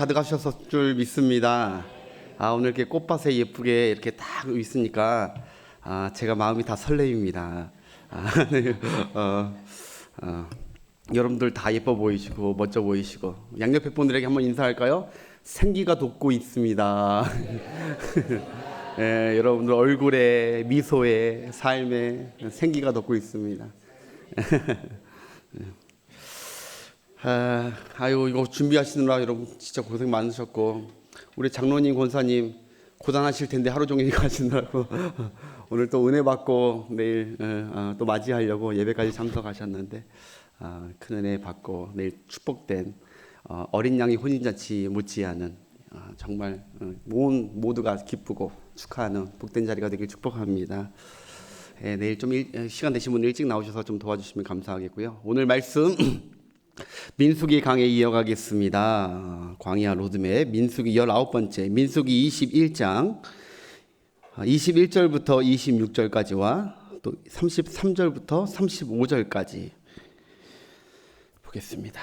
가득하셨을 줄 믿습니다. 오늘 이렇게 꽃밭에 예쁘게 이렇게 딱 있으니까 제가 마음이 다 설레입니다. 네. 여러분들 다 예뻐 보이시고 멋져 보이시고 양옆에 분들에게 한번 인사할까요? 생기가 돋고 있습니다. 네, 여러분들 얼굴에 미소에 삶에 생기가 돋고 있습니다. 이거 준비하시느라 여러분 진짜 고생 많으셨고 우리 장로님 권사님 고단하실 텐데 하루 종일 가시느라고 오늘 또 은혜 받고 내일 또 맞이하려고 예배까지 참석하셨는데 큰 은혜 받고 내일 축복된 어린 양의 혼인잔치 못지않은 정말 모두가 기쁘고 축하하는 복된 자리가 되길 축복합니다. 내일 좀 시간 되신 분 일찍 나오셔서 좀 도와주시면 감사하겠고요. 오늘 말씀 민수기 강해 이어가겠습니다. 광야 로드맵 민수기 19번째 민수기 21장 21절부터 26절까지와 또 33절부터 35절까지 보겠습니다.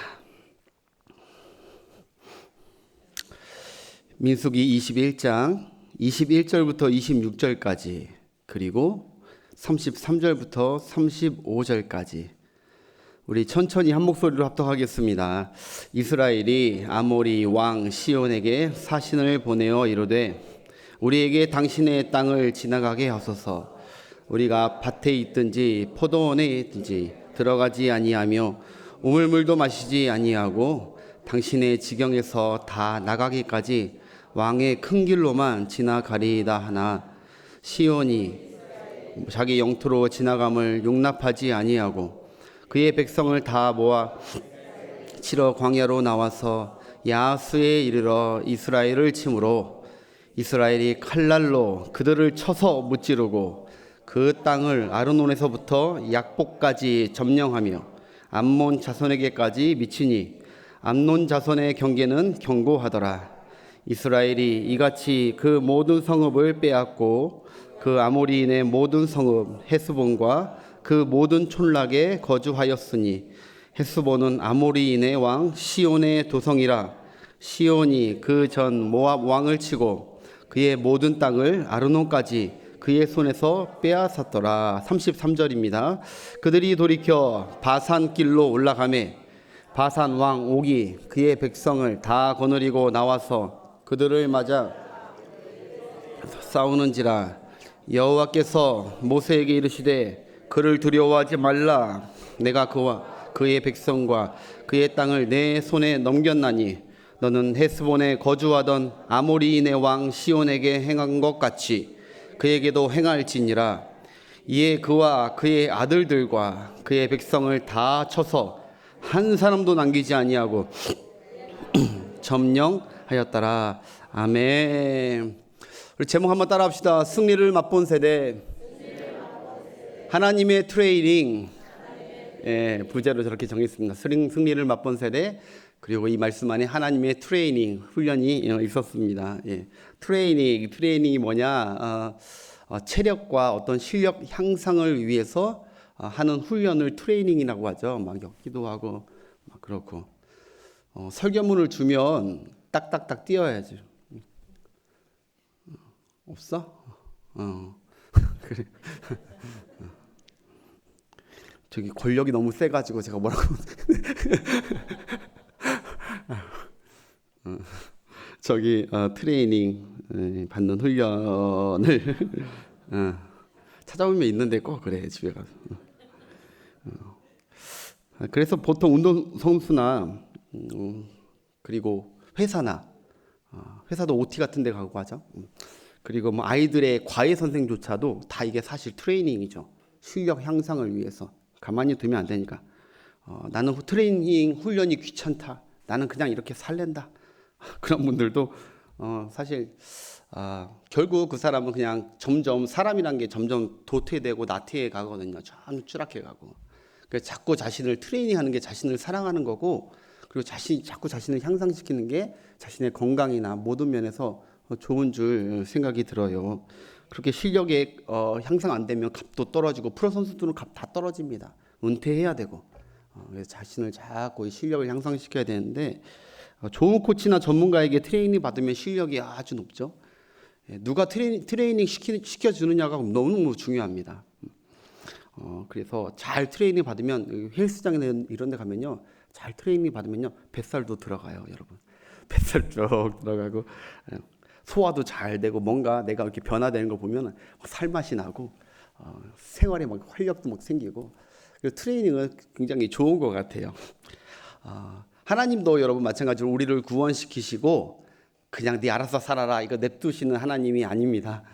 민수기 21장 21절부터 26절까지 그리고 33절부터 35절까지 우리 천천히 한 목소리로 합독하겠습니다. 이스라엘이 아모리 왕 시온에게 사신을 보내어 이르되 우리에게 당신의 땅을 지나가게 하소서. 우리가 밭에 있든지 포도원에 있든지 들어가지 아니하며 우물물도 마시지 아니하고 당신의 지경에서 다 나가기까지 왕의 큰 길로만 지나가리이다 하나 시온이 자기 영토로 지나감을 용납하지 아니하고 그의 백성을 다 모아 치러 광야로 나와서 야수에 이르러 이스라엘을 치므로 이스라엘이 칼날로 그들을 쳐서 무찌르고 그 땅을 아르논에서부터 약복까지 점령하며 암몬 자손에게까지 미치니 암논 자손의 경계는 견고하더라. 이스라엘이 이같이 그 모든 성읍을 빼앗고 그 아모리인의 모든 성읍 헤스본과 그 모든 촌락에 거주하였으니 헤스본은 아모리인의 왕 시온의 도성이라. 시온이 그 전 모압 왕을 치고 그의 모든 땅을 아르논까지 그의 손에서 빼앗았더라. 33절입니다. 그들이 돌이켜 바산 길로 올라가매 바산 왕 옥이 그의 백성을 다 거느리고 나와서 그들을 맞아 싸우는지라. 여호와께서 모세에게 이르시되 그를 두려워하지 말라. 내가 그와 그의 백성과 그의 땅을 내 손에 넘겼나니 너는 헤스본에 거주하던 아모리인의 왕 시온에게 행한 것 같이 그에게도 행할지니라. 이에 그와 그의 아들들과 그의 백성을 다 쳐서 한 사람도 남기지 아니하고 점령하였더라. 아멘. 우리 제목 한번 따라합시다. 승리를 맛본 세대. 하나님의 트레이닝. 부제로 저렇게 정했습니다. 승리를 맛본 세대. 그리고 이 말씀 안에 하나님의 트레이닝 훈련이 있었습니다. 트레이닝이 뭐냐? 체력과 어떤 실력 향상을 위해서 하는 훈련을 트레이닝이라고 하죠. 막 엮기도 하고 막 그렇고 설교문을 주면 딱딱딱 띄어야죠. 없어? 그래. 저기 권력이 너무 세가지고 제가 뭐라고 저기 트레이닝 받는 훈련을 찾아보면 있는데 꼭 그래 집에 가서. 그래서 보통 운동선수나 그리고 회사도 OT 같은 데 가고 하죠. 그리고 뭐 아이들의 과외 선생조차도 다 이게 사실 트레이닝이죠. 실력 향상을 위해서. 가만히 두면 안 되니까. 나는 트레이닝 훈련이 귀찮다. 나는 그냥 이렇게 살랜다. 그런 분들도 사실 결국 그 사람은 그냥 점점 사람이란 게 점점 도태되고 나태해 가거든요. 좀 추락해 가고. 그래서 자꾸 자신을 트레이닝하는 게 자신을 사랑하는 거고, 그리고 자꾸 자신을 향상시키는 게 자신의 건강이나 모든 면에서 좋은 줄 생각이 들어요. 그렇게 실력이 향상 안 되면 값도 떨어지고 프로 선수들은 값 다 떨어집니다. 은퇴해야 되고 그래서 자신을 자꾸 실력을 향상시켜야 되는데 좋은 코치나 전문가에게 트레이닝 받으면 실력이 아주 높죠. 누가 트레이닝 시켜주느냐가 너무너무 중요합니다. 그래서 잘 트레이닝 받으면 헬스장이나 이런 데 가면요, 잘 트레이닝 받으면요 뱃살도 들어가요, 여러분. 뱃살 쭉 들어가고 소화도 잘 되고, 뭔가 내가 이렇게 변화되는 거 보면 살맛이 나고 생활에 막 활력도 막 생기고, 트레이닝은 굉장히 좋은 것 같아요. 하나님도 여러분 마찬가지로 우리를 구원시키시고 그냥 네 알아서 살아라 이거 냅두시는 하나님이 아닙니다.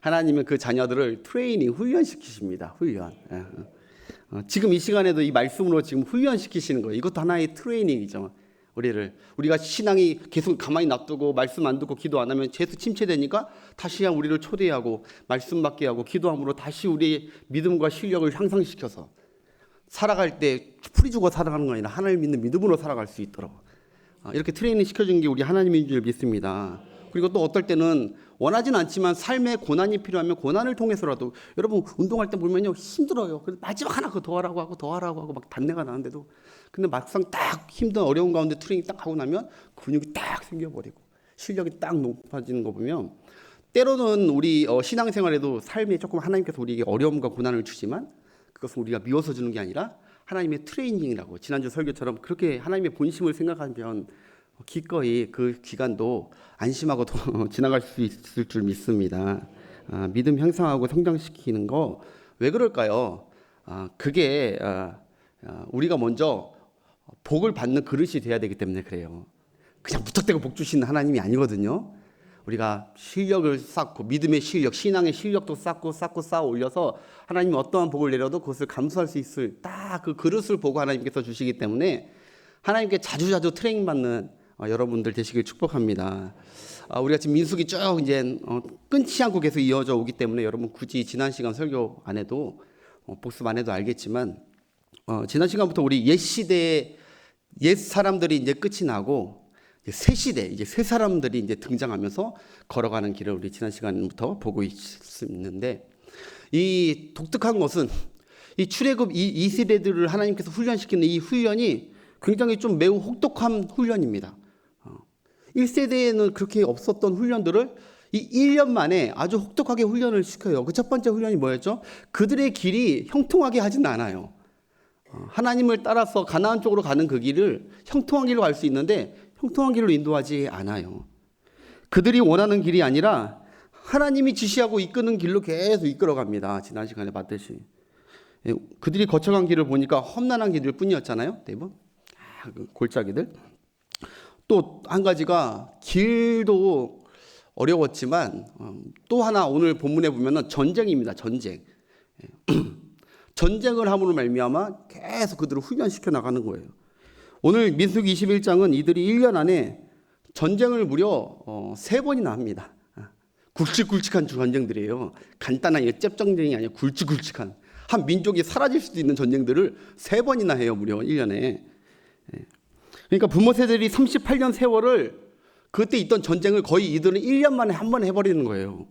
하나님은 그 자녀들을 트레이닝, 훈련시키십니다. 훈련. 지금 이 시간에도 이 말씀으로 지금 훈련시키시는 거예요. 이것도 하나의 트레이닝이죠. 우리가 신앙이 계속 가만히 놔두고 말씀 안 듣고 기도 안 하면 계속 침체되니까 다시 우리를 초대하고 말씀 받게 하고 기도함으로 다시 우리의 믿음과 실력을 향상시켜서 살아갈 때 풀이 죽어 살아가는 거 아니라 하나님 믿는 믿음으로 살아갈 수 있도록 이렇게 트레이닝 시켜준 게 우리 하나님인 줄 믿습니다. 그리고 또 어떨 때는 원하진 않지만 삶에 고난이 필요하면 고난을 통해서라도, 여러분 운동할 때 보면요 힘들어요. 그래서 마지막 하나 더 하라고 하고 더 하라고 하고 막 단내가 나는데도, 근데 막상 딱 힘든 어려운 가운데 트레이닝 딱 하고 나면 근육이 딱 생겨버리고 실력이 딱 높아지는 거 보면, 때로는 우리 신앙생활에도 삶에 조금 하나님께서 우리에게 어려움과 고난을 주지만 그것은 우리가 미워서 주는 게 아니라 하나님의 트레이닝이라고, 지난주 설교처럼 그렇게 하나님의 본심을 생각하면 기꺼이 그 기간도 안심하고 지나갈 수 있을 줄 믿습니다. 믿음 향상하고 성장시키는 거 왜 그럴까요? 그게 우리가 먼저 복을 받는 그릇이 돼야 되기 때문에 그래요. 그냥 무턱대고 복 주시는 하나님이 아니거든요. 우리가 실력을 쌓고, 믿음의 실력, 신앙의 실력도 쌓고 쌓아 올려서 하나님이 어떠한 복을 내려도 그것을 감수할 수 있을 딱 그 그릇을 보고 하나님께서 주시기 때문에 하나님께 자주자주 트레이닝 받는 여러분들 되시길 축복합니다. 우리가 지금 민수기 쭉 이제 끊지 않고 계속 이어져 오기 때문에 여러분 굳이 지난 시간 설교 안 해도 복습 안 해도 알겠지만, 지난 시간부터 우리 옛 시대의 옛 사람들이 이제 끝이 나고 새 시대, 이제 새 사람들이 이제 등장하면서 걸어가는 길을 우리 지난 시간부터 보고 있는데, 이 독특한 것은 이 출애굽 이 세대들을 하나님께서 훈련시키는 이 훈련이 굉장히 좀 매우 혹독한 훈련입니다. 1세대에는 그렇게 없었던 훈련들을 이 1년 만에 아주 혹독하게 훈련을 시켜요. 그 첫 번째 훈련이 뭐였죠? 그들의 길이 형통하게 하진 않아요. 하나님을 따라서 가나안 쪽으로 가는 그 길을 형통한 길로 갈 수 있는데 형통한 길로 인도하지 않아요. 그들이 원하는 길이 아니라 하나님이 지시하고 이끄는 길로 계속 이끌어갑니다. 지난 시간에 봤듯이. 그들이 거쳐간 길을 보니까 험난한 길일 뿐이었잖아요. 대부분 골짜기들. 또 한 가지가 길도 어려웠지만 또 하나 오늘 본문에 보면은 전쟁입니다. 전쟁. 전쟁을 함으로 말미암아 계속 그들을 훈련시켜 나가는 거예요. 오늘 민수기 21장은 이들이 1년 안에 전쟁을 무려 3번이나 합니다. 굵직굵직한 전쟁들이에요. 간단한 쨉 전쟁이 아니라 굵직굵직한, 한 민족이 사라질 수도 있는 전쟁들을 3번이나 해요. 무려 1년에. 그러니까 부모 세대들이 38년 세월을 그때 있던 전쟁을 거의 이들은 1년 만에 한 번 해버리는 거예요.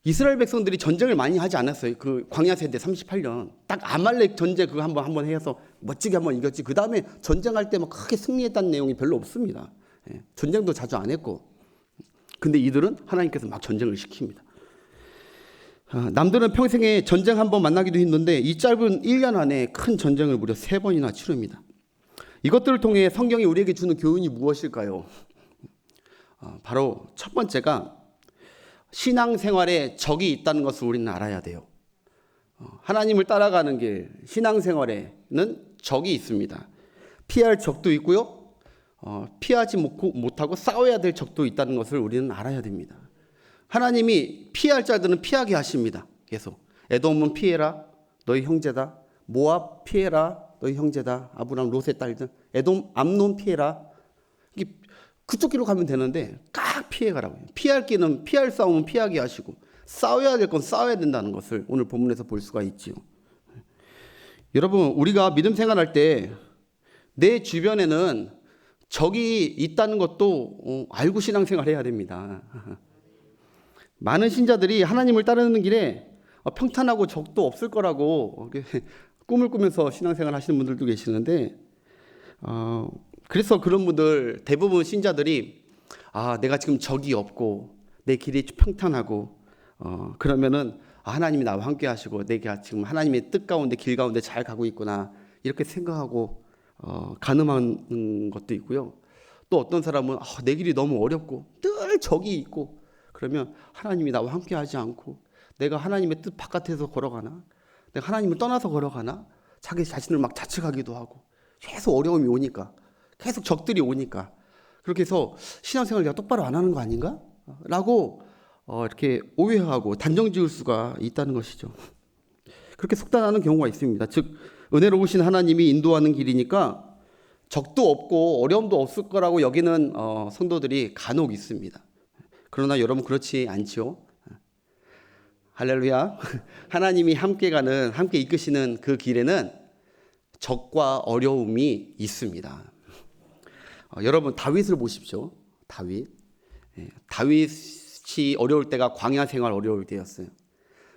이스라엘 백성들이 전쟁을 많이 하지 않았어요. 그 광야 세대 38년. 딱 아말렉 전쟁 그거 한번 해서 멋지게 한번 이겼지. 그 다음에 전쟁할 때 막 크게 승리했다는 내용이 별로 없습니다. 전쟁도 자주 안 했고. 근데 이들은 하나님께서 막 전쟁을 시킵니다. 남들은 평생에 전쟁 한번 만나기도 힘든데 이 짧은 1년 안에 큰 전쟁을 무려 3번이나 치릅니다. 이것들을 통해 성경이 우리에게 주는 교훈이 무엇일까요? 바로 첫 번째가 신앙생활에 적이 있다는 것을 우리는 알아야 돼요. 하나님을 따라가는 길, 신앙생활에는 적이 있습니다. 피할 적도 있고요. 피하지 못하고 싸워야 될 적도 있다는 것을 우리는 알아야 됩니다. 하나님이 피할 자들은 피하게 하십니다. 계속. 에돔은 피해라, 너희 형제다. 모압 피해라, 너희 형제다. 아브람 롯의 딸들. 에돔 암논 피해라. 그쪽 길로 가면 되는데 깍 피해가라고 해요. 피할 길은 피할 싸움은 피하게 하시고 싸워야 될 건 싸워야 된다는 것을 오늘 본문에서 볼 수가 있지요. 여러분, 우리가 믿음 생활할 때 내 주변에는 적이 있다는 것도 알고 신앙생활 해야 됩니다. 많은 신자들이 하나님을 따르는 길에 평탄하고 적도 없을 거라고 꿈을 꾸면서 신앙생활 하시는 분들도 계시는데 그래서 그런 분들 대부분 신자들이 내가 지금 적이 없고 내 길이 평탄하고 그러면은 하나님이 나와 함께 하시고 내가 지금 하나님의 뜻 가운데 길 가운데 잘 가고 있구나 이렇게 생각하고 가늠하는 것도 있고요. 또 어떤 사람은 내 길이 너무 어렵고 늘 적이 있고 그러면 하나님이 나와 함께 하지 않고 내가 하나님의 뜻 바깥에서 걸어가나 내가 하나님을 떠나서 걸어가나 자기 자신을 막 자책하기도 하고 계속 어려움이 오니까 계속 적들이 오니까 그렇게 해서 신앙생활을 내가 똑바로 안 하는 거 아닌가? 라고 이렇게 오해하고 단정 지을 수가 있다는 것이죠. 그렇게 속단하는 경우가 있습니다. 즉 은혜로우신 하나님이 인도하는 길이니까 적도 없고 어려움도 없을 거라고 여기는 성도들이 간혹 있습니다. 그러나 여러분 그렇지 않지요. 할렐루야. 하나님이 함께 이끄시는 그 길에는 적과 어려움이 있습니다. 여러분 다윗을 보십시오. 다윗이 어려울 때가 광야 생활 어려울 때였어요.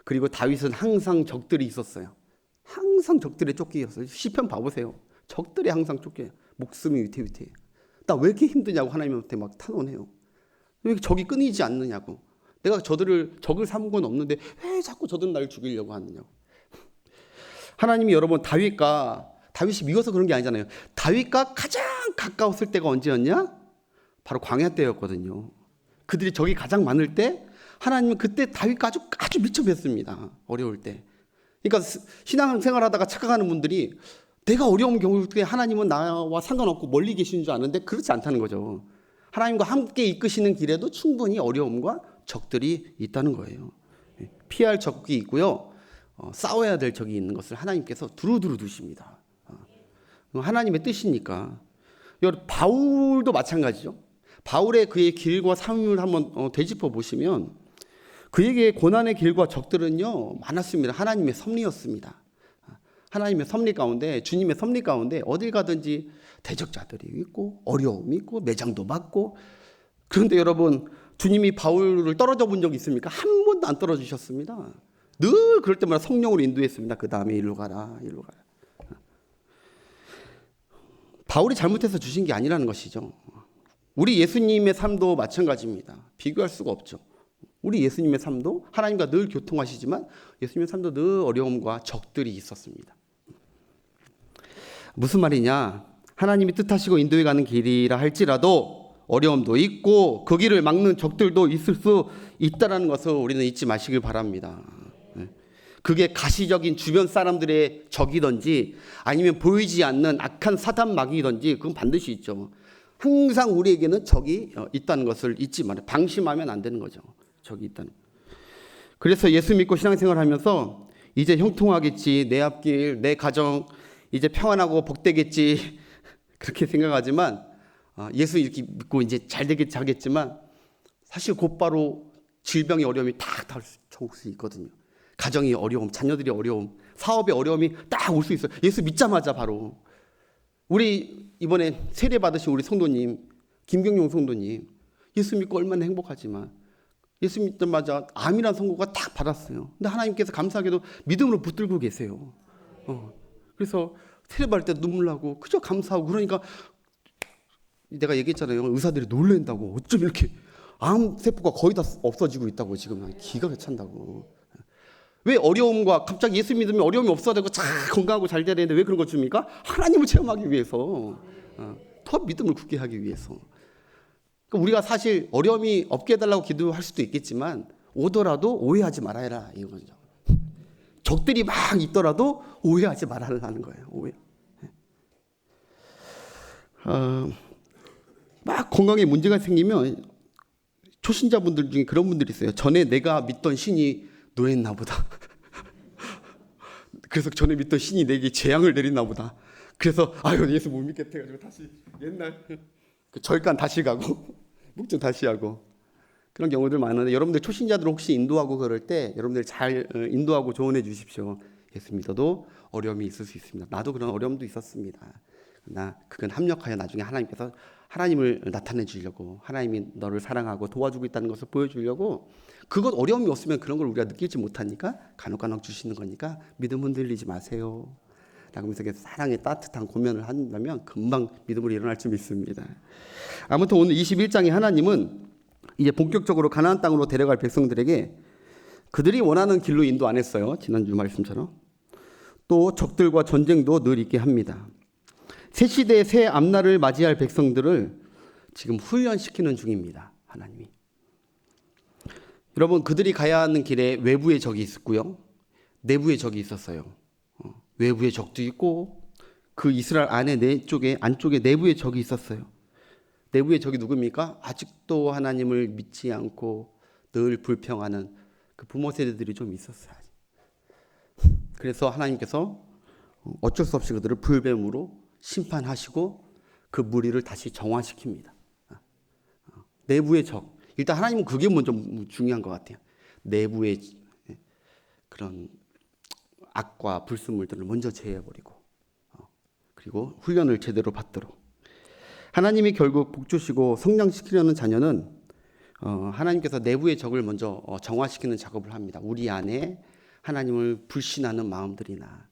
그리고 다윗은 항상 적들이 있었어요. 항상 적들에 쫓기었어요. 시편 봐보세요. 적들이 항상 쫓겨요. 목숨이 위태위태해요. 나 왜 이렇게 힘드냐고 하나님한테 막 탄원해요. 왜 적이 끊이지 않느냐고. 내가 적을 삼은 건 없는데 왜 자꾸 저들은 나를 죽이려고 하느냐고. 하나님이 여러분 다윗이 미워서 그런 게 아니잖아요. 다윗과 가장 가까웠을 때가 언제였냐? 바로 광야 때였거든요. 그들이 적이 가장 많을 때 하나님은 그때 다윗과 아주 미쳐 뵀습니다. 어려울 때. 그러니까 신앙생활하다가 착각하는 분들이 내가 어려운 경우일 때 하나님은 나와 상관없고 멀리 계시는 줄 아는데 그렇지 않다는 거죠. 하나님과 함께 이끄시는 길에도 충분히 어려움과 적들이 있다는 거예요. 피할 적이 있고요. 싸워야 될 적이 있는 것을 하나님께서 두루두루 두십니다. 하나님의 뜻이니까. 바울도 마찬가지죠. 바울의 그의 길과 삶을 한번 되짚어 보시면 그에게 고난의 길과 적들은요 많았습니다. 하나님의 섭리였습니다. 하나님의 섭리 가운데 주님의 섭리 가운데 어딜 가든지 대적자들이 있고 어려움이 있고 매장도 받고 그런데 여러분 주님이 바울을 떨어져 본 적이 있습니까? 한 번도 안 떨어지셨습니다. 늘 그럴 때마다 성령으로 인도했습니다. 그 다음에 일로 가라. 바울이 잘못해서 주신 게 아니라는 것이죠. 우리 예수님의 삶도 마찬가지입니다. 비교할 수가 없죠. 우리 예수님의 삶도 하나님과 늘 교통하시지만 예수님의 삶도 늘 어려움과 적들이 있었습니다. 무슨 말이냐? 하나님이 뜻하시고 인도해 가는 길이라 할지라도 어려움도 있고 그 길을 막는 적들도 있을 수 있다는 것을 우리는 잊지 마시길 바랍니다. 그게 가시적인 주변 사람들의 적이든지 아니면 보이지 않는 악한 사단 마귀든지 그건 반드시 있죠. 항상 우리에게는 적이 있다는 것을 잊지 말아요. 방심하면 안 되는 거죠. 적이 있다는. 그래서 예수 믿고 신앙생활 하면서 이제 형통하겠지, 내 앞길, 내 가정 이제 평안하고 복되겠지 그렇게 생각하지만 예수 이렇게 믿고 이제 잘 되겠지 하겠지만 사실 곧바로 질병의 어려움이 딱 올 수 있거든요. 가정의 어려움, 자녀들의 어려움, 사업의 어려움이 딱 올 수 있어요. 예수 믿자마자 바로. 우리 이번에 세례 받으신 우리 성도님 김경용 성도님 예수 믿고 얼마나 행복하지만 예수 믿자마자 암이라는 선고가 딱 받았어요. 근데 하나님께서 감사하게도 믿음으로 붙들고 계세요. 그래서 세례 받을 때 눈물 나고 그저 감사하고 그러니까 내가 얘기했잖아요. 의사들이 놀란다고 어쩜 이렇게 암 세포가 거의 다 없어지고 있다고 지금 기가 찬다고. 왜 어려움과 갑자기 예수 믿으면 어려움이 없어야 되고 건강하고 잘 돼야 되는데 왜 그런 거 줍니까? 하나님을 체험하기 위해서, 더 믿음을 굳게 하기 위해서. 그러니까 우리가 사실 어려움이 없게 해달라고 기도할 수도 있겠지만 오더라도 오해하지 말아라 이거죠. 적들이 막 있더라도 오해하지 말아라는 거예요. 오해. 막 건강에 문제가 생기면 초신자분들 중에 그런 분들이 있어요. 전에 내가 믿던 신이 노했나 보다. 그래서 전에 믿던 신이 내게 재앙을 내리나 보다. 그래서 아유 예수 못 믿겠다 해가지고 다시 옛날 그 절간 다시 가고 묵주 다시 하고 그런 경우들 많은데 여러분들 초신자들 혹시 인도하고 그럴 때 여러분들 잘 인도하고 조언해 주십시오. 예수 믿어도 어려움이 있을 수 있습니다. 나도 그런 어려움도 있었습니다. 그러나 그건 합력하여 나중에 하나님께서 하나님을 나타내 주려고 하나님이 너를 사랑하고 도와주고 있다는 것을 보여주려고 그것 어려움이 없으면 그런 걸 우리가 느끼지 못하니까 간혹 주시는 거니까 믿음 흔들리지 마세요. 라면서 사랑의 따뜻한 고면을 한다면 금방 믿음으로 일어날 줄 믿습니다. 아무튼 오늘 21장의 하나님은 이제 본격적으로 가나안 땅으로 데려갈 백성들에게 그들이 원하는 길로 인도 안 했어요. 지난주 말씀처럼. 또 적들과 전쟁도 늘 있게 합니다. 새 시대의 새 앞날을 맞이할 백성들을 지금 훈련시키는 중입니다. 하나님이. 여러분, 그들이 가야 하는 길에 외부의 적이 있었고요. 내부의 적이 있었어요. 외부의 적도 있고 그 이스라엘 안쪽에 내부의 적이 있었어요. 내부의 적이 누굽니까? 아직도 하나님을 믿지 않고 늘 불평하는 그 부모 세대들이 좀 있었어요. 그래서 하나님께서 어쩔 수 없이 그들을 불뱀으로 심판하시고 그 무리를 다시 정화시킵니다. 내부의 적. 일단 하나님은 그게 먼저 중요한 것 같아요. 내부의 그런 악과 불순물들을 먼저 제해버리고 그리고 훈련을 제대로 받도록. 하나님이 결국 복주시고 성장시키려는 자녀는 하나님께서 내부의 적을 먼저 정화시키는 작업을 합니다. 우리 안에 하나님을 불신하는 마음들이나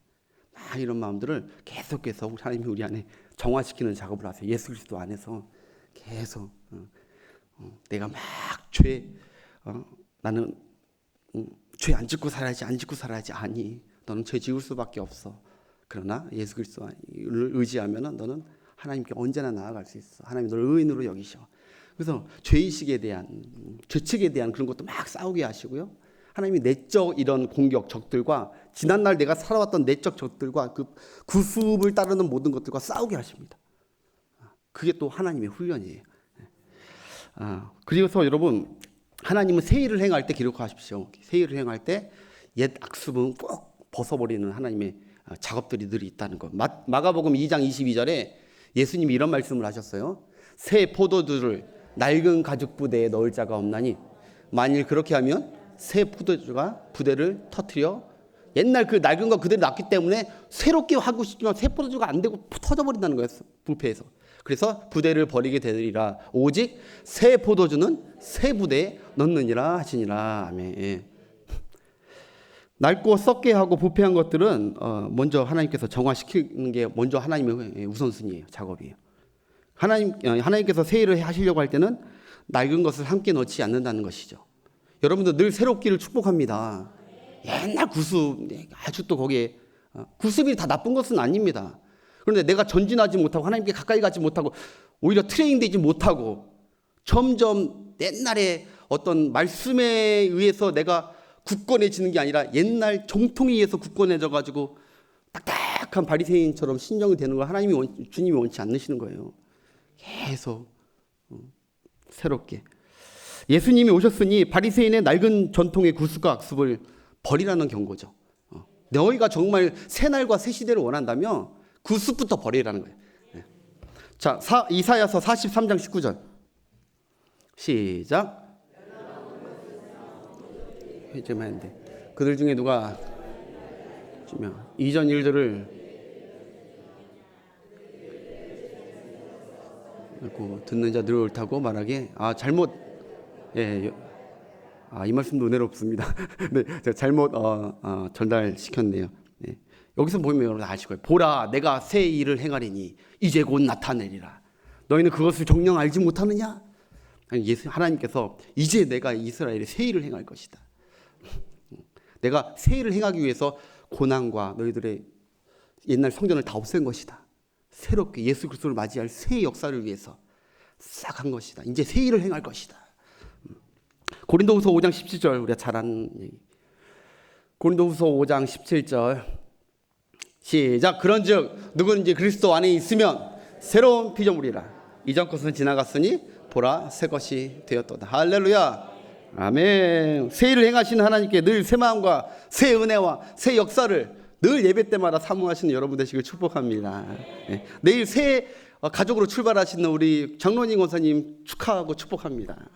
이런 마음들을 계속해서 하나님이 우리 안에 정화시키는 작업을 하세요. 예수 그리스도 안에서 계속 내가 막 나는 죄 안 짓고 살아야지. 아니, 너는 죄 지을 수밖에 없어. 그러나 예수 그리스도를 의지하면 너는 하나님께 언제나 나아갈 수 있어. 하나님 너를 의인으로 여기셔. 그래서 죄의식에 대한, 죄책에 대한 그런 것도 막 싸우게 하시고요. 하나님이 내적 이런 공격, 적들과 지난날 내가 살아왔던 내적 적들과 그 구습을 따르는 모든 것들과 싸우게 하십니다. 그게 또 하나님의 훈련이에요. 그래서 여러분, 하나님은 새 일을 행할 때 기록하십시오. 새 일을 행할 때 옛 악습은 꼭 벗어버리는 하나님의 작업들이 늘 있다는 것. 마가복음 2장 22절에 예수님이 이런 말씀을 하셨어요. 새 포도주를 낡은 가죽 부대에 넣을 자가 없나니 만일 그렇게 하면 새 포도주가 부대를 터뜨려 옛날 그 낡은 거 그대로 놨기 때문에 새롭게 하고 싶지만 새 포도주가 안 되고 터져버린다는 거예요. 부패해서. 그래서 부대를 버리게 되리라. 오직 새 포도주는 새 부대에 넣느니라 하시니라. 아멘. 낡고 썩게 하고 부패한 것들은 먼저 하나님께서 정화시키는 게 먼저 하나님의 우선순위예요. 작업이에요. 하나님께서 새 일을 하시려고 할 때는 낡은 것을 함께 넣지 않는다는 것이죠. 여러분들 늘 새롭기를 축복합니다. 옛날 구습, 아주 또 거기에 구습이 다 나쁜 것은 아닙니다. 그런데 내가 전진하지 못하고 하나님께 가까이 가지 못하고 오히려 트레이닝되지 못하고 점점 옛날에 어떤 말씀에 의해서 내가 굳건해지는 게 아니라 옛날 정통에 의해서 굳건해져 가지고 딱딱한 바리새인처럼 신령이 되는 걸 주님이 원치 않으시는 거예요. 계속 새롭게. 예수님이 오셨으니 바리새인의 낡은 전통의 구습과 악습을 버리라는 경고죠. 너희가 정말 새 날과 새 시대를 원한다면 구습부터 버리라는 거예요. 자, 이사야서 43장 19절 시작. 회점하는데 그들 중에 누가 이전 일들을 듣는 자들 옳다고 말하게 이 말씀도 은혜롭습니다. 네, 제가 잘못 전달시켰네요. 네. 여기서 보면 여러분 아실 거예요. 보라, 내가 새 일을 행하리니 이제 곧 나타내리라. 너희는 그것을 정녕 알지 못하느냐? 하나님께서 이제 내가 이스라엘에 새 일을 행할 것이다. 내가 새 일을 행하기 위해서 고난과 너희들의 옛날 성전을 다 없앤 것이다. 새롭게 예수 그리스도를 맞이할 새 역사를 위해서 싹 한 것이다. 이제 새 일을 행할 것이다. 고린도후서 5장 17절 우리가 잘 아는 얘기. 고린도후서 5장 17절 시작. 그런즉 누구든지 그리스도 안에 있으면 새로운 피조물이라. 이전 것은 지나갔으니 보라 새 것이 되었도다. 할렐루야. 아멘. 새 일을 행하시는 하나님께 늘 새 마음과 새 은혜와 새 역사를 늘 예배 때마다 사모하시는 여러분 되시길 축복합니다. 네. 내일 새 가족으로 출발하시는 우리 장로님 권사님 축하하고 축복합니다.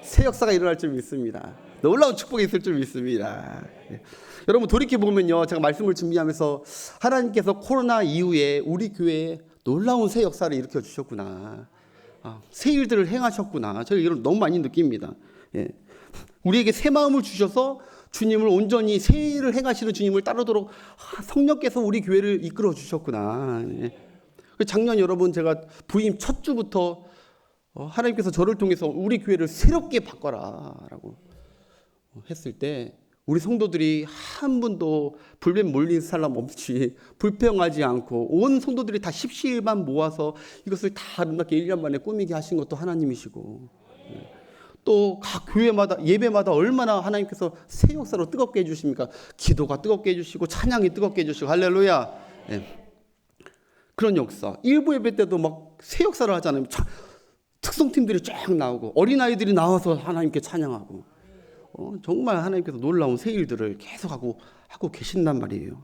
새 역사가 일어날 줄 믿습니다. 놀라운 축복이 있을 줄 믿습니다. 네. 여러분 돌이켜보면요, 제가 말씀을 준비하면서 하나님께서 코로나 이후에 우리 교회에 놀라운 새 역사를 일으켜 주셨구나. 새 일들을 행하셨구나. 저희 이런 너무 많이 느낍니다. 예. 우리에게 새 마음을 주셔서 주님을 온전히 세일을 행하시는 주님을 따르도록 성령께서 우리 교회를 이끌어 주셨구나. 작년 여러분 제가 부임 첫 주부터 하나님께서 저를 통해서 우리 교회를 새롭게 바꿔라라고 했을 때 우리 성도들이 한 분도 불뱀 몰린 사람 없이 불평하지 않고 온 성도들이 다 십시일반 모아서 이것을 다 아름답게 1년 만에 꾸미게 하신 것도 하나님이시고, 또 각 교회마다 예배마다 얼마나 하나님께서 새 역사로 뜨겁게 해주십니까? 기도가 뜨겁게 해주시고 찬양이 뜨겁게 해주시고 할렐루야. 그런 역사. 일부 예배 때도 막 새 역사를 하잖아요. 특성팀들이 쫙 나오고 어린아이들이 나와서 하나님께 찬양하고, 정말 하나님께서 놀라운 새 일들을 계속 하고 계신단 말이에요.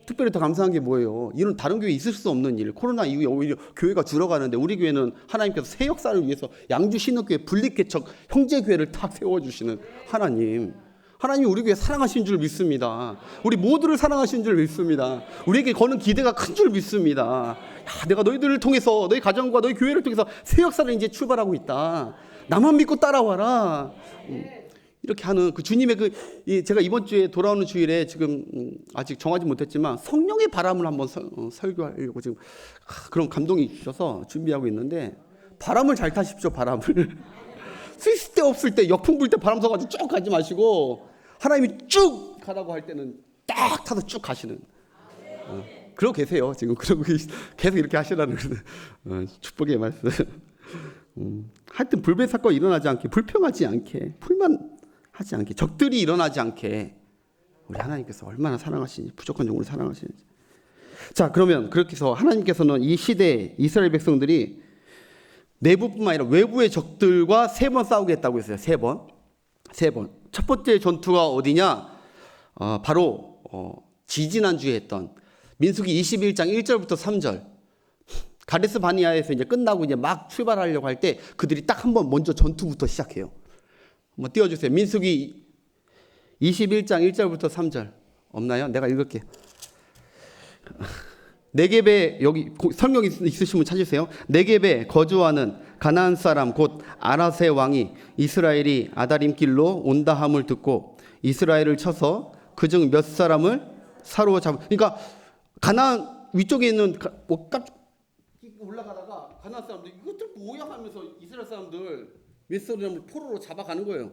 특별히 더 감사한 게 뭐예요? 이런 다른 교회에 있을 수 없는 일. 코로나 이후에 오히려 교회가 줄어가는데 우리 교회는 하나님께서 새 역사를 위해서 양주 신학교회 분립개척 형제교회를 딱 세워주시는 하나님이 우리 교회 사랑하신 줄 믿습니다. 우리 모두를 사랑하신 줄 믿습니다. 우리에게 거는 기대가 큰 줄 믿습니다. 야, 내가 너희들을 통해서, 너희 가정과 너희 교회를 통해서 새 역사를 이제 출발하고 있다. 나만 믿고 따라와라. 이렇게 하는 그 주님의 제가 이번 주에 돌아오는 주일에 지금 아직 정하지 못했지만 성령의 바람을 한번 설교하려고 지금 그런 감동이 주셔서 준비하고 있는데, 바람을 잘 타십시오. 바람을 쓸데없을 때 역풍 불 때 바람 서가지고 쭉 가지 마시고 하나님이 쭉 가라고 할 때는 딱 타서 쭉 가시는, 그러고 계세요. 지금 그러고 계속 이렇게 하시라는 축복의 말씀. 하여튼 불배 사건이 일어나지 않게, 불평하지 않게, 불만하지 않게, 적들이 일어나지 않게 우리 하나님께서 얼마나 사랑하시는지, 부족한종으로 사랑하시는지. 자, 그러면 그렇게 해서 하나님께서는 이 시대에 이스라엘 백성들이 내부뿐만 아니라 외부의 적들과 3번 싸우겠다고 했어요. 3번. 첫 번째 전투가 어디냐? 바로 지지난주에 했던 민수기 21장 1절부터 3절. 가데스 바니아에서 이제 끝나고 이제 막 출발하려고 할 때 그들이 딱 한번 먼저 전투부터 시작해요. 한번 띄워주세요. 민수기 21장 1절부터 3절. 없나요? 내가 읽을게. 네겝에, 여기 성경 있으시면 찾으세요. 네겝에 거주하는 가나안 사람 곧 아랏의 왕이 이스라엘이 아다림 길로 온다 함을 듣고 이스라엘을 쳐서 그중 몇 사람을 사로잡. 그러니까 가나안 위쪽에 있는 올라가다가 가나안 사람들 이것들 뭐야 하면서 이스라엘 사람들 몇 사람을 포로로 잡아가는 거예요.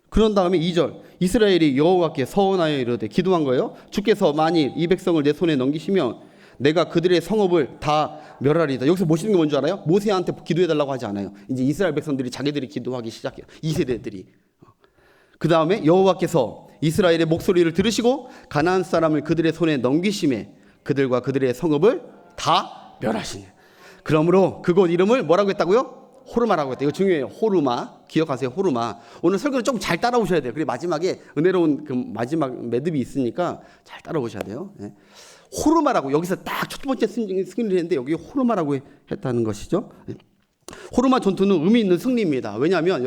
그런 다음에 2절, 이스라엘이 여호와께 서원하여 이르되, 기도한 거예요. 주께서 만일 이 백성을 내 손에 넘기시면 내가 그들의 성읍을 다 멸하리다. 여기서 보시는 게 뭔지 알아요? 모세한테 기도해달라고 하지 않아요. 이제 이스라엘 백성들이 자기들이 기도하기 시작해요. 2세대들이. 그 다음에 여호와께서 이스라엘의 목소리를 들으시고 가나안 사람을 그들의 손에 넘기심에 그들과 그들의 성읍을 다 멸하시네. 그러므로 그곳 이름을 뭐라고 했다고요? 호르마라고 했대요. 이거 중요해요. 호르마. 기억하세요. 호르마. 오늘 설교를 좀 잘 따라오셔야 돼요. 그리고 마지막에 은혜로운 그 마지막 매듭이 있으니까 잘 따라오셔야 돼요. 네. 호르마라고, 여기서 딱 첫 번째 승리를 했는데 여기 호르마라고 했다는 것이죠. 호르마 전투는 의미 있는 승리입니다. 왜냐하면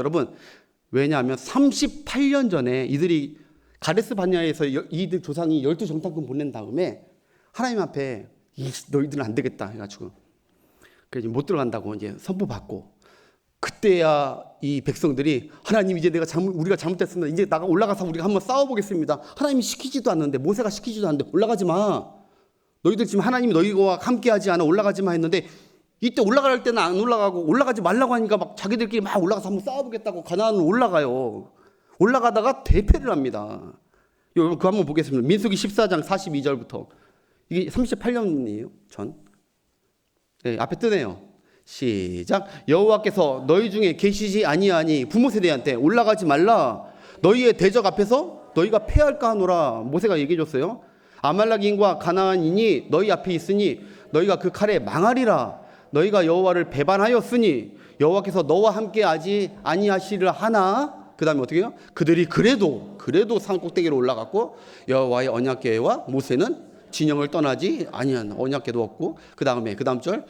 38년 전에 이들이 가데스 바니아에서 이들 조상이 12정탐꾼 보낸 다음에 하나님 앞에 너희들은 안 되겠다 해가지고 그래서 못 들어간다고 이제 선포받고, 그때야 이 백성들이 하나님 이제 우리가 잘못했습니다. 이제 올라가서 우리가 한번 싸워보겠습니다. 하나님이 시키지도 않는데, 모세가 시키지도 않는데 올라가지 마. 너희들 지금 하나님이 너희와 함께하지 않아 올라가지 마 했는데, 이때 올라갈 때는 안 올라가고 올라가지 말라고 하니까 막 자기들끼리 막 올라가서 한번 싸워보겠다고 가나안으로 올라가요. 올라가다가 대패를 합니다. 여러분 그거 한번 보겠습니다. 민수기 14장 42절부터. 이게 38년이에요. 네, 앞에 뜨네요. 시작. 여호와께서 너희 중에 계시지 아니하니 부모 세대한테 올라가지 말라. 너희의 대적 앞에서 너희가 패할까 하노라. 모세가 얘기해 줬어요. 아말렉인과 가나안인이 너희 앞에 있으니 너희가 그 칼에 망하리라. 너희가 여호와를 배반하였으니 여호와께서 너와 함께 하지 아니하시리라 하나. 그 다음에 어떻게 해요? 그들이 그래도 산 꼭대기로 올라갔고 여호와의 언약궤와 모세는 진영을 떠나지 아니한, 언약궤도 없고, 그 다음 절,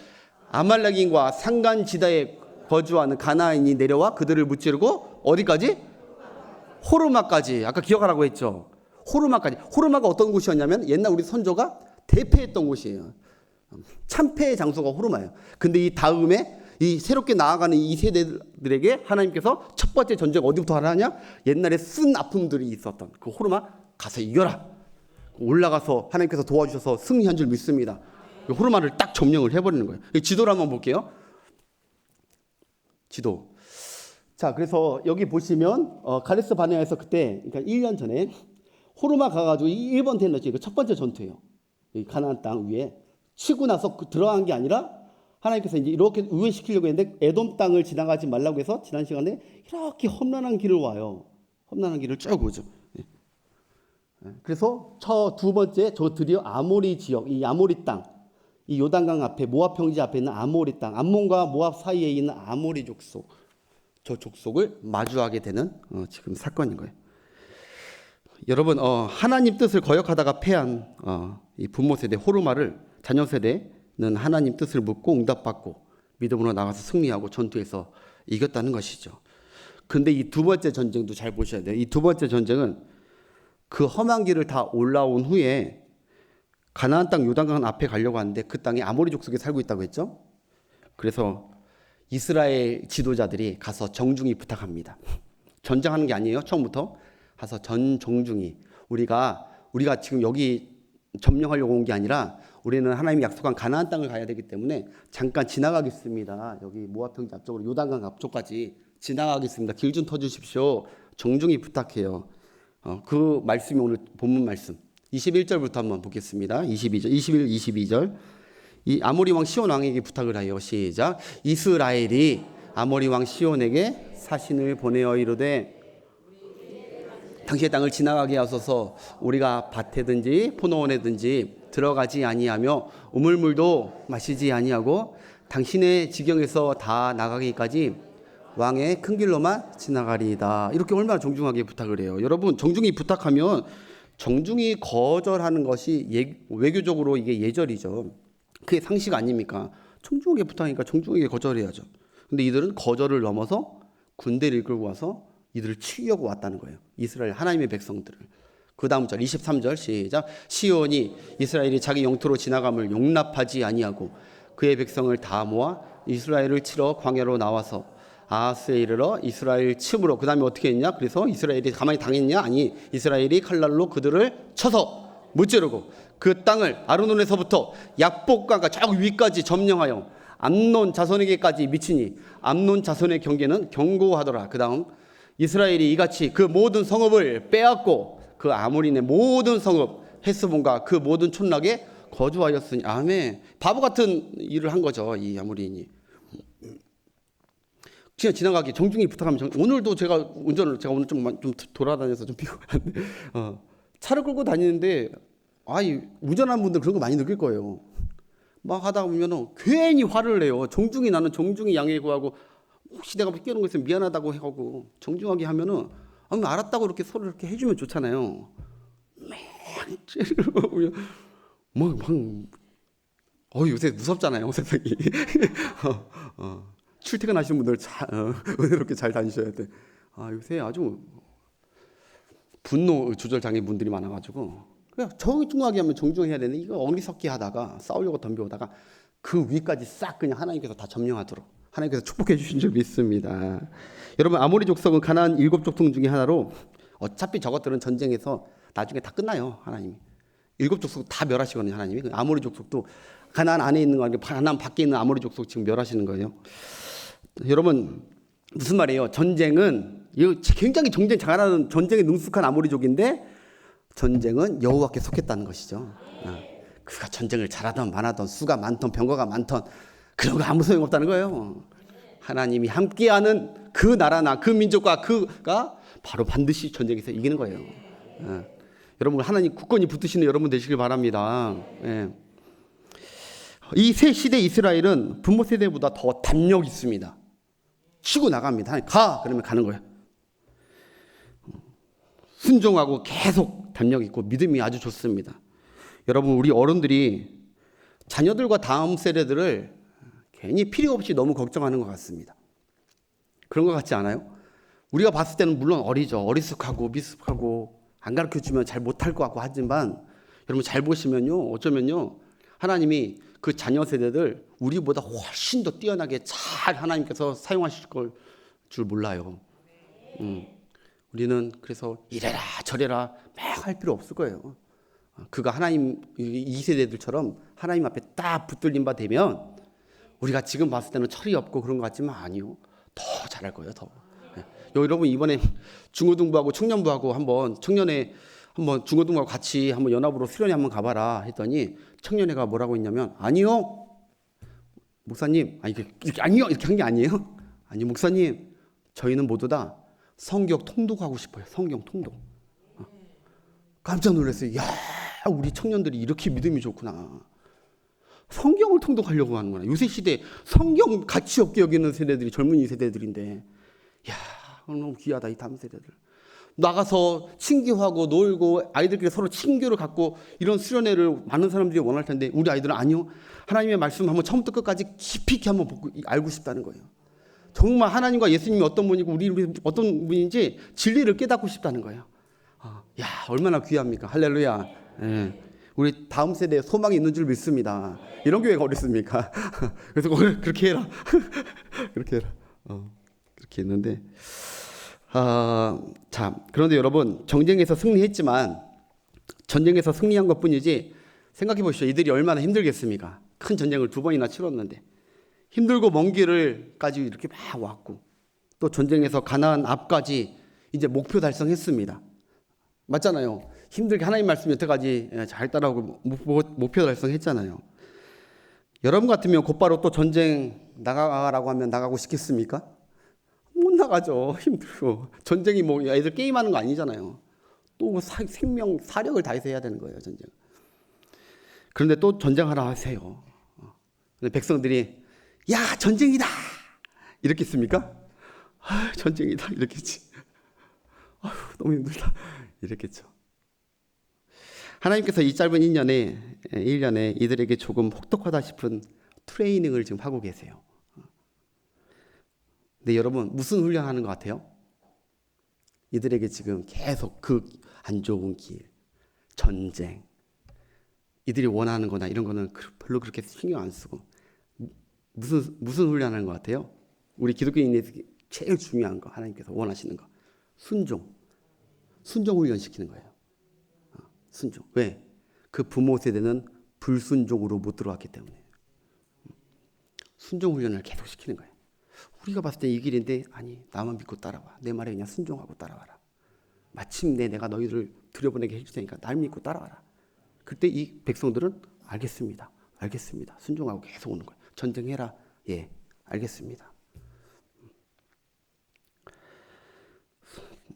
아말렉인과 산간지대에 거주하는 가나안인이 내려와 그들을 무찌르고 어디까지? 호르마까지. 아까 기억하라고 했죠. 호르마까지. 호르마가 어떤 곳이었냐면 옛날 우리 선조가 대패했던 곳이에요. 참패의 장소가 호르마예요. 근데 이 다음에 이 새롭게 나아가는 이 세대들에게 하나님께서 첫 번째 전쟁 어디부터 하라냐? 옛날에 쓴 아픔들이 있었던 그 호르마 가서 이겨라. 올라가서 하나님께서 도와주셔서 승리한 줄 믿습니다. 호르마를 딱 점령을 해버리는 거예요. 지도를 한번 볼게요. 지도. 자, 그래서 여기 보시면 가데스 바네아에서 그때, 그러니까 1년 전에 호르마 가가지고 1번 테너지, 첫 번째 전투예요. 가나안 땅 위에 치고 나서 들어간 게 아니라 하나님께서 이제 이렇게 우회시키려고 했는데 에돔 땅을 지나가지 말라고 해서 지난 시간에 이렇게 험난한 길을 와요. 험난한 길을 쭉 오죠. 그래서 두 번째 저 드디어 아모리 지역, 이 아모리 땅, 이 요단강 앞에 모압 평지 앞에 있는 아모리 땅, 암몬과 모압 사이에 있는 아모리 족속, 저 족속을 마주하게 되는 지금 사건인 거예요. 여러분, 하나님 뜻을 거역하다가 패한 이 부모 세대 호르마를 자녀 세대는 하나님 뜻을 묻고 응답받고 믿음으로 나가서 승리하고 전투에서 이겼다는 것이죠. 근데 이 두 번째 전쟁도 잘 보셔야 돼요. 이 두 번째 전쟁은 그 험한 길을 다 올라온 후에 가나안 땅 요단강 앞에 가려고 하는데 그 땅에 아모리 족속이 살고 있다고 했죠. 그래서 이스라엘 지도자들이 가서 정중히 부탁합니다. 전쟁하는 게 아니에요. 처음부터 가서 정중히 우리가 지금 여기 점령하려고 온 게 아니라 우리는 하나님이 약속한 가나안 땅을 가야 되기 때문에 잠깐 지나가겠습니다. 여기 모압 평지 앞쪽으로 요단강 앞쪽까지 지나가겠습니다. 길 좀 터주십시오. 정중히 부탁해요. 그 말씀이 오늘 본문 말씀 21절부터 한번 보겠습니다. 22절, 21, 22절. 이 아모리 왕 시온 왕에게 부탁을 하여 시작. 이스라엘이 아모리 왕 시온에게 사신을 보내어 이르되 당신의 땅을 지나가게 하소서. 우리가 밭에든지 포도원에든지 들어가지 아니하며 우물물도 마시지 아니하고 당신의 지경에서 다 나가기까지 왕의 큰 길로만 지나가리이다. 이렇게 얼마나 정중하게 부탁을 해요. 여러분, 정중히 부탁하면 정중히 거절하는 것이 외교적으로 이게 예절이죠. 그게 상식 아닙니까? 정중하게 부탁하니까 정중하게 거절해야죠. 근데 이들은 거절을 넘어서 군대를 이끌고 와서 이들을 치려고 왔다는 거예요. 이스라엘 하나님의 백성들을. 그 다음 절 23절 시작. 시온이 이스라엘이 자기 영토로 지나감을 용납하지 아니하고 그의 백성을 다 모아 이스라엘을 치러 광야로 나와서 아하스에 이르러 이스라엘 침으로. 그 다음에 어떻게 했냐? 그래서 이스라엘이 가만히 당했냐? 아니, 이스라엘이 칼날로 그들을 쳐서 무찌르고 그 땅을 아르논에서부터 약복강과 저 위까지 점령하여 암논 자손에게까지 미치니 암논 자손의 경계는 견고하더라. 그 다음 이스라엘이 이같이 그 모든 성읍을 빼앗고 그 아모리의 모든 성읍 헤스본과 그 모든 촌락에 거주하였으니. 아멘. 바보 같은 일을 한 거죠, 이 아모리인이. 그냥 지나가기 정중히 부탁하면 오늘도 제가 오늘 좀 돌아다녀서 좀 피곤한데 차를 끌고 다니는데 운전하는 분들 그런 거 많이 느낄 거예요. 막 하다 보면은 괜히 화를 내요. 정중히 나는 정중히 양해 구하고 혹시 내가 깨는 거 있으면 미안하다고 하고 정중하게 하면은 알았다고 이렇게 서로 이렇게 해주면 좋잖아요. 요새 무섭잖아요, 세상이. 출퇴근하시는 분들 은혜롭게 잘 다니셔야 돼. 요새 아주 분노 조절 장애 분들이 많아가지고 그냥 정중하게 하면 정중해야 되는데 이거 어리석게 하다가 싸우려고 덤벼오다가 그 위까지 싹 그냥 하나님께서 다 점령하도록 하나님께서 축복해 주신 줄 믿습니다. 여러분, 아모리 족속은 가나안 7족속 중에 하나로 어차피 저것들은 전쟁에서 나중에 다 끝나요. 하나님이 7족속 다 멸하시거든요. 하나님이. 아모리 족속도 가나안 안에 있는 거 아니고 가나안 밖에 있는 아모리 족속 지금 멸하시는 거예요. 여러분, 무슨 말이에요? 전쟁은 굉장히 전쟁 잘하는 전쟁에 능숙한 아모리족인데 전쟁은 여호와께 속했다는 것이죠. 그가 전쟁을 잘하던 많아던 수가 많던 병거가 많던 그런 거 아무 소용없다는 거예요. 하나님이 함께하는 그 나라나 그 민족과 그가 바로 반드시 전쟁에서 이기는 거예요. 여러분, 하나님 굳건히 붙드시는 여러분 되시길 바랍니다. 이 새 시대 이스라엘은 부모 세대보다 더 담력 있습니다. 치고 나갑니다. 가! 그러면 가는 거예요. 순종하고 계속 담력 있고 믿음이 아주 좋습니다. 여러분, 우리 어른들이 자녀들과 다음 세대들을 괜히 필요 없이 너무 걱정하는 것 같습니다. 그런 것 같지 않아요? 우리가 봤을 때는 물론 어리숙하고 미숙하고 안 가르쳐주면 잘 못할 것 같고 하지만 여러분 잘 보시면요, 어쩌면요 하나님이 그 자녀 세대들 우리보다 훨씬 더 뛰어나게 잘 하나님께서 사용하실 걸 줄 몰라요. 우리는 그래서 이래라 저래라 막 할 필요 없을 거예요. 그가 하나님 이 세대들처럼 하나님 앞에 딱 붙들린 바 되면 우리가 지금 봤을 때는 철이 없고 그런 것 같지만 아니요. 더 잘할 거예요. 더. 여러분 이번에 중고등부하고 청년부하고 한번 청년회 한번 중고등부하고 같이 한번 연합으로 수련회 한번 가봐라 했더니 청년회가 뭐라고 했냐면 아니요. 목사님 아니요 이렇게 한 게 아니에요. 아니 목사님 저희는 모두 다 성경 통독하고 싶어요. 성경 통독. 깜짝 놀랐어요. 야 우리 청년들이 이렇게 믿음이 좋구나. 성경을 통독하려고 하는구나. 요새 시대에 성경 가치 없게 여기는 세대들이 젊은이 세대들인데 야 너무 귀하다 이 다음 세대들. 나가서 친교하고 놀고 아이들끼리 서로 친교를 갖고 이런 수련회를 많은 사람들이 원할 텐데 우리 아이들은 아니요. 하나님의 말씀 한번 처음부터 끝까지 깊이 있게 한번 알고 싶다는 거예요. 정말 하나님과 예수님이 어떤 분이고 우리 어떤 분인지 진리를 깨닫고 싶다는 거예요. 야 얼마나 귀합니까. 할렐루야. 예. 우리 다음 세대에 소망이 있는 줄 믿습니다. 이런 교회가 어디 있습니까? 그래서 그렇게 해라. 그렇게 해라. 그렇게 했는데 자 그런데 여러분 전쟁에서 승리했지만 전쟁에서 승리한 것뿐이지 생각해 보십시오. 이들이 얼마나 힘들겠습니까? 큰 전쟁을 2번이나 치렀는데 힘들고 먼 길을까지 이렇게 막 왔고 또 전쟁에서 가나안 앞까지 이제 목표 달성했습니다. 맞잖아요. 힘들게 하나님 말씀 여태까지 잘 따라오고 목표 달성했잖아요. 여러분 같으면 곧바로 또 전쟁 나가라고 하면 나가고 싶겠습니까? 못 나가죠. 힘들고. 전쟁이 뭐 애들 게임하는 거 아니잖아요. 또 생명, 사력을 다해서 해야 되는 거예요. 전쟁. 그런데 또 전쟁하라 하세요. 근데 백성들이 야 전쟁이다 이렇겠습니까? 전쟁이다 이렇겠지. 너무 힘들다 이랬겠죠. 하나님께서 이 짧은 1년에 이들에게 조금 혹독하다 싶은 트레이닝을 지금 하고 계세요. 근데 여러분 무슨 훈련하는 것 같아요? 이들에게 지금 계속 그 안 좋은 길, 전쟁, 이들이 원하는 거나 이런 거는 별로 그렇게 신경 안 쓰고 무슨 훈련하는 것 같아요? 우리 기독교인에게 제일 중요한 거 하나님께서 원하시는 거 순종 훈련 시키는 거예요. 순종. 왜? 그 부모 세대는 불순종으로 못 들어왔기 때문에 순종 훈련을 계속 시키는 거예요. 우리가 봤을 때 이 길인데 아니 나만 믿고 따라와. 내 말에 그냥 순종하고 따라와라. 마침내 내가 너희를 들여보내게 해줄 테니까 날 믿고 따라와라. 그때 이 백성들은 알겠습니다. 순종하고 계속 오는 거예요. 전쟁해라. 예, 알겠습니다.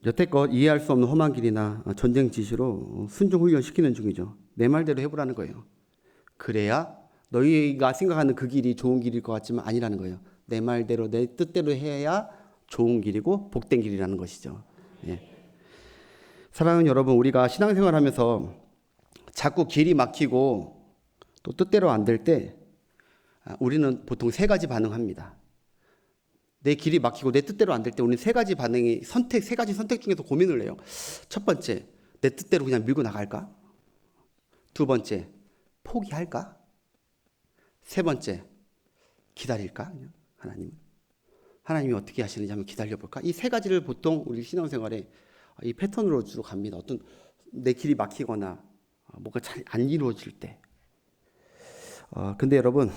여태껏 이해할 수 없는 험한 길이나 전쟁 지시로 순종 훈련 시키는 중이죠. 내 말대로 해보라는 거예요. 그래야 너희가 생각하는 그 길이 좋은 길일 것 같지만 아니라는 거예요. 내 말대로 내 뜻대로 해야 좋은 길이고 복된 길이라는 것이죠. 예. 사랑하는 여러분, 우리가 신앙생활하면서 자꾸 길이 막히고 또 뜻대로 안 될 때 우리는 보통 3가지 반응합니다. 내 길이 막히고 내 뜻대로 안 될 때 우리는 3가지 반응이 3가지 선택 중에서 고민을 해요. 첫 번째, 내 뜻대로 그냥 밀고 나갈까? 2번째, 포기할까? 3번째, 기다릴까? 그냥 하나님이 어떻게 하시는지 한번 기다려볼까? 이 3가지를 보통 우리 신앙생활에 이 패턴으로 주로 갑니다. 어떤 내 길이 막히거나 뭔가 잘 안 이루어질 때. 근데 여러분,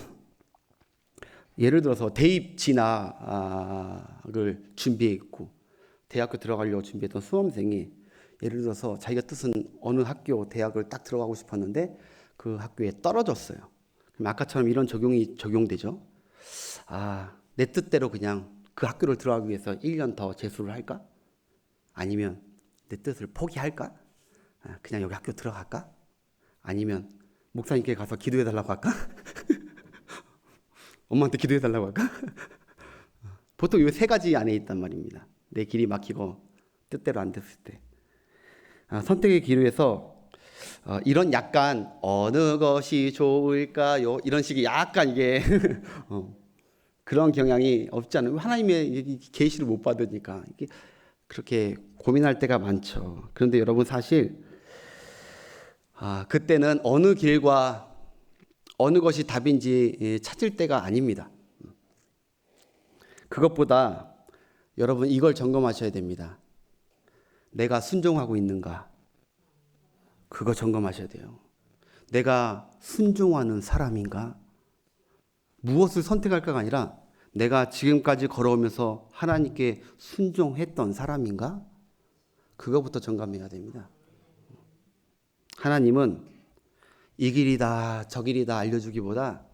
예를 들어서 대입 진학을 준비했고 대학교 들어가려고 준비했던 수험생이 예를 들어서 자기가 뜻은 어느 학교 대학을 딱 들어가고 싶었는데 그 학교에 떨어졌어요. 그럼 아까처럼 이런 적용이 적용되죠. 내 뜻대로 그냥 그 학교를 들어가기 위해서 1년 더 재수를 할까? 아니면 내 뜻을 포기할까? 그냥 여기 학교 들어갈까? 아니면 목사님께 가서 기도해달라고 할까? 엄마한테 기도해달라고 할까? 보통 이 3가지 안에 있단 말입니다. 내 길이 막히고 뜻대로 안 됐을 때. 선택의 기로에서 이런 약간 어느 것이 좋을까요? 이런 식의 약간 이게 그런 경향이 없지 않아요. 하나님의 계시를 못 받으니까 이게 그렇게 고민할 때가 많죠. 그런데 여러분 사실 그때는 어느 길과 어느 것이 답인지 찾을 때가 아닙니다. 그것보다 여러분 이걸 점검하셔야 됩니다. 내가 순종하고 있는가? 그거 점검하셔야 돼요. 내가 순종하는 사람인가? 무엇을 선택할까가 아니라 내가 지금까지 걸어오면서 하나님께 순종했던 사람인가? 그거부터 점검해야 됩니다. 하나님은 이 길이다 저 길이다 알려주기보다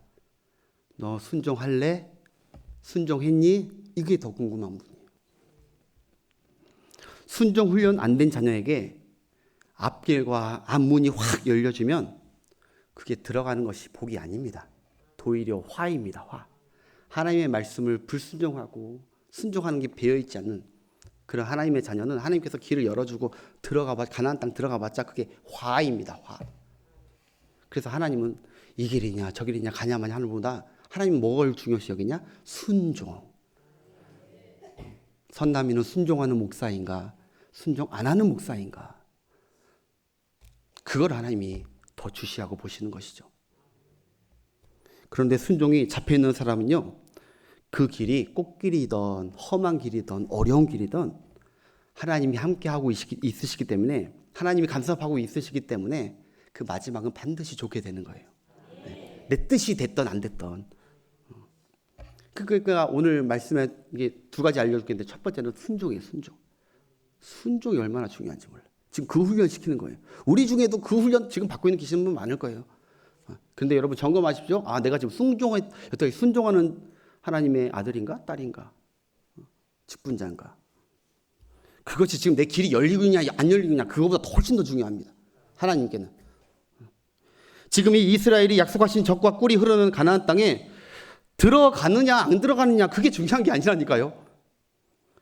너 순종할래? 순종했니? 이게 더 궁금한 분이에요. 순종 훈련 안 된 자녀에게 앞길과 앞문이 확 열려주면 그게 들어가는 것이 복이 아닙니다. 도리어 화입니다. 화. 하나님의 말씀을 불순종하고 순종하는 게 배어있지 않는 그런 하나님의 자녀는 하나님께서 길을 열어주고 가나안 땅 들어가봤자 그게 화입니다. 화. 그래서 하나님은 이 길이냐 저 길이냐 가냐마냐 하는 것보다 하나님은 뭘 중요시 여기냐? 순종. 선남이는 순종하는 목사인가? 순종 안 하는 목사인가? 그걸 하나님이 더 주시하고 보시는 것이죠. 그런데 순종이 잡혀있는 사람은요, 그 길이 꽃길이든 험한 길이든 어려운 길이든 하나님이 함께하고 있으시기 때문에, 하나님이 간섭하고 있으시기 때문에 그 마지막은 반드시 좋게 되는 거예요. 네. 내 뜻이 됐든 안 됐든. 그러니까 오늘 말씀에 이게 두 가지 알려줄 게 있는데, 첫 번째는 순종이에요. 순종이 얼마나 중요한지 몰라. 지금 그 훈련 시키는 거예요. 우리 중에도 그 훈련 지금 받고 있는 계시는 분 많을 거예요. 그런데 여러분 점검하십시오. 아, 내가 지금 순종하는 하나님의 아들인가 딸인가 직분자인가. 그것이 지금 내 길이 열리고 있냐 안 열리고 있냐, 그거보다 훨씬 더 중요합니다. 하나님께는. 지금 이 이스라엘이 약속하신 젖과 꿀이 흐르는 가나안 땅에 들어가느냐 안 들어가느냐 그게 중요한 게 아니라니까요.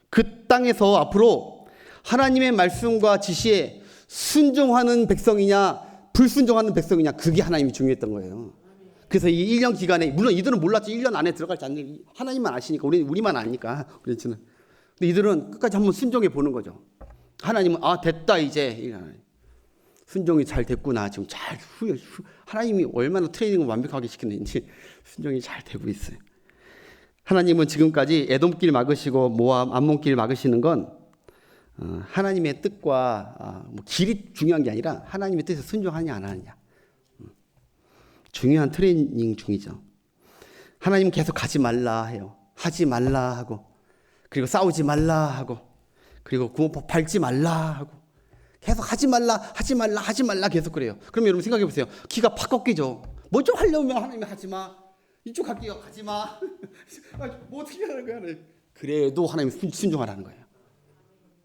그 땅에서 앞으로 하나님의 말씀과 지시에 순종하는 백성이냐 불순종하는 백성이냐, 그게 하나님이 중요했던 거예요. 그래서 이 1년 기간에, 물론 이들은 몰랐죠. 1년 안에 들어갈지 안 들어갈지 하나님만 아시니까, 우리만 아니까. 우리는. 근데 이들은 끝까지 한번 순종해 보는 거죠. 하나님은 아 됐다 이제 순종이 잘 됐구나, 지금 잘 하나님이 얼마나 트레이닝을 완벽하게 시켰는지 순종이 잘 되고 있어요. 하나님은 지금까지 에돔길 막으시고 모압 암몬길 막으시는 건 하나님의 뜻과 뭐 길이 중요한 게 아니라 하나님의 뜻에 순종하느냐 안 하느냐, 중요한 트레이닝 중이죠. 하나님은 계속 가지 말라 해요. 하지 말라 하고, 그리고 싸우지 말라 하고, 그리고 구원법 밟지 말라 하고, 계속 하지 말라 계속 그래요. 그럼 여러분 생각해 보세요. 기가 팍 꺾이죠. 뭐 좀 하려면 하나님이 하지 마, 이쪽 갈게요, 가지 마. 뭐 어떻게 하는 거야? 그래도 하나님이 순종하라는 거예요.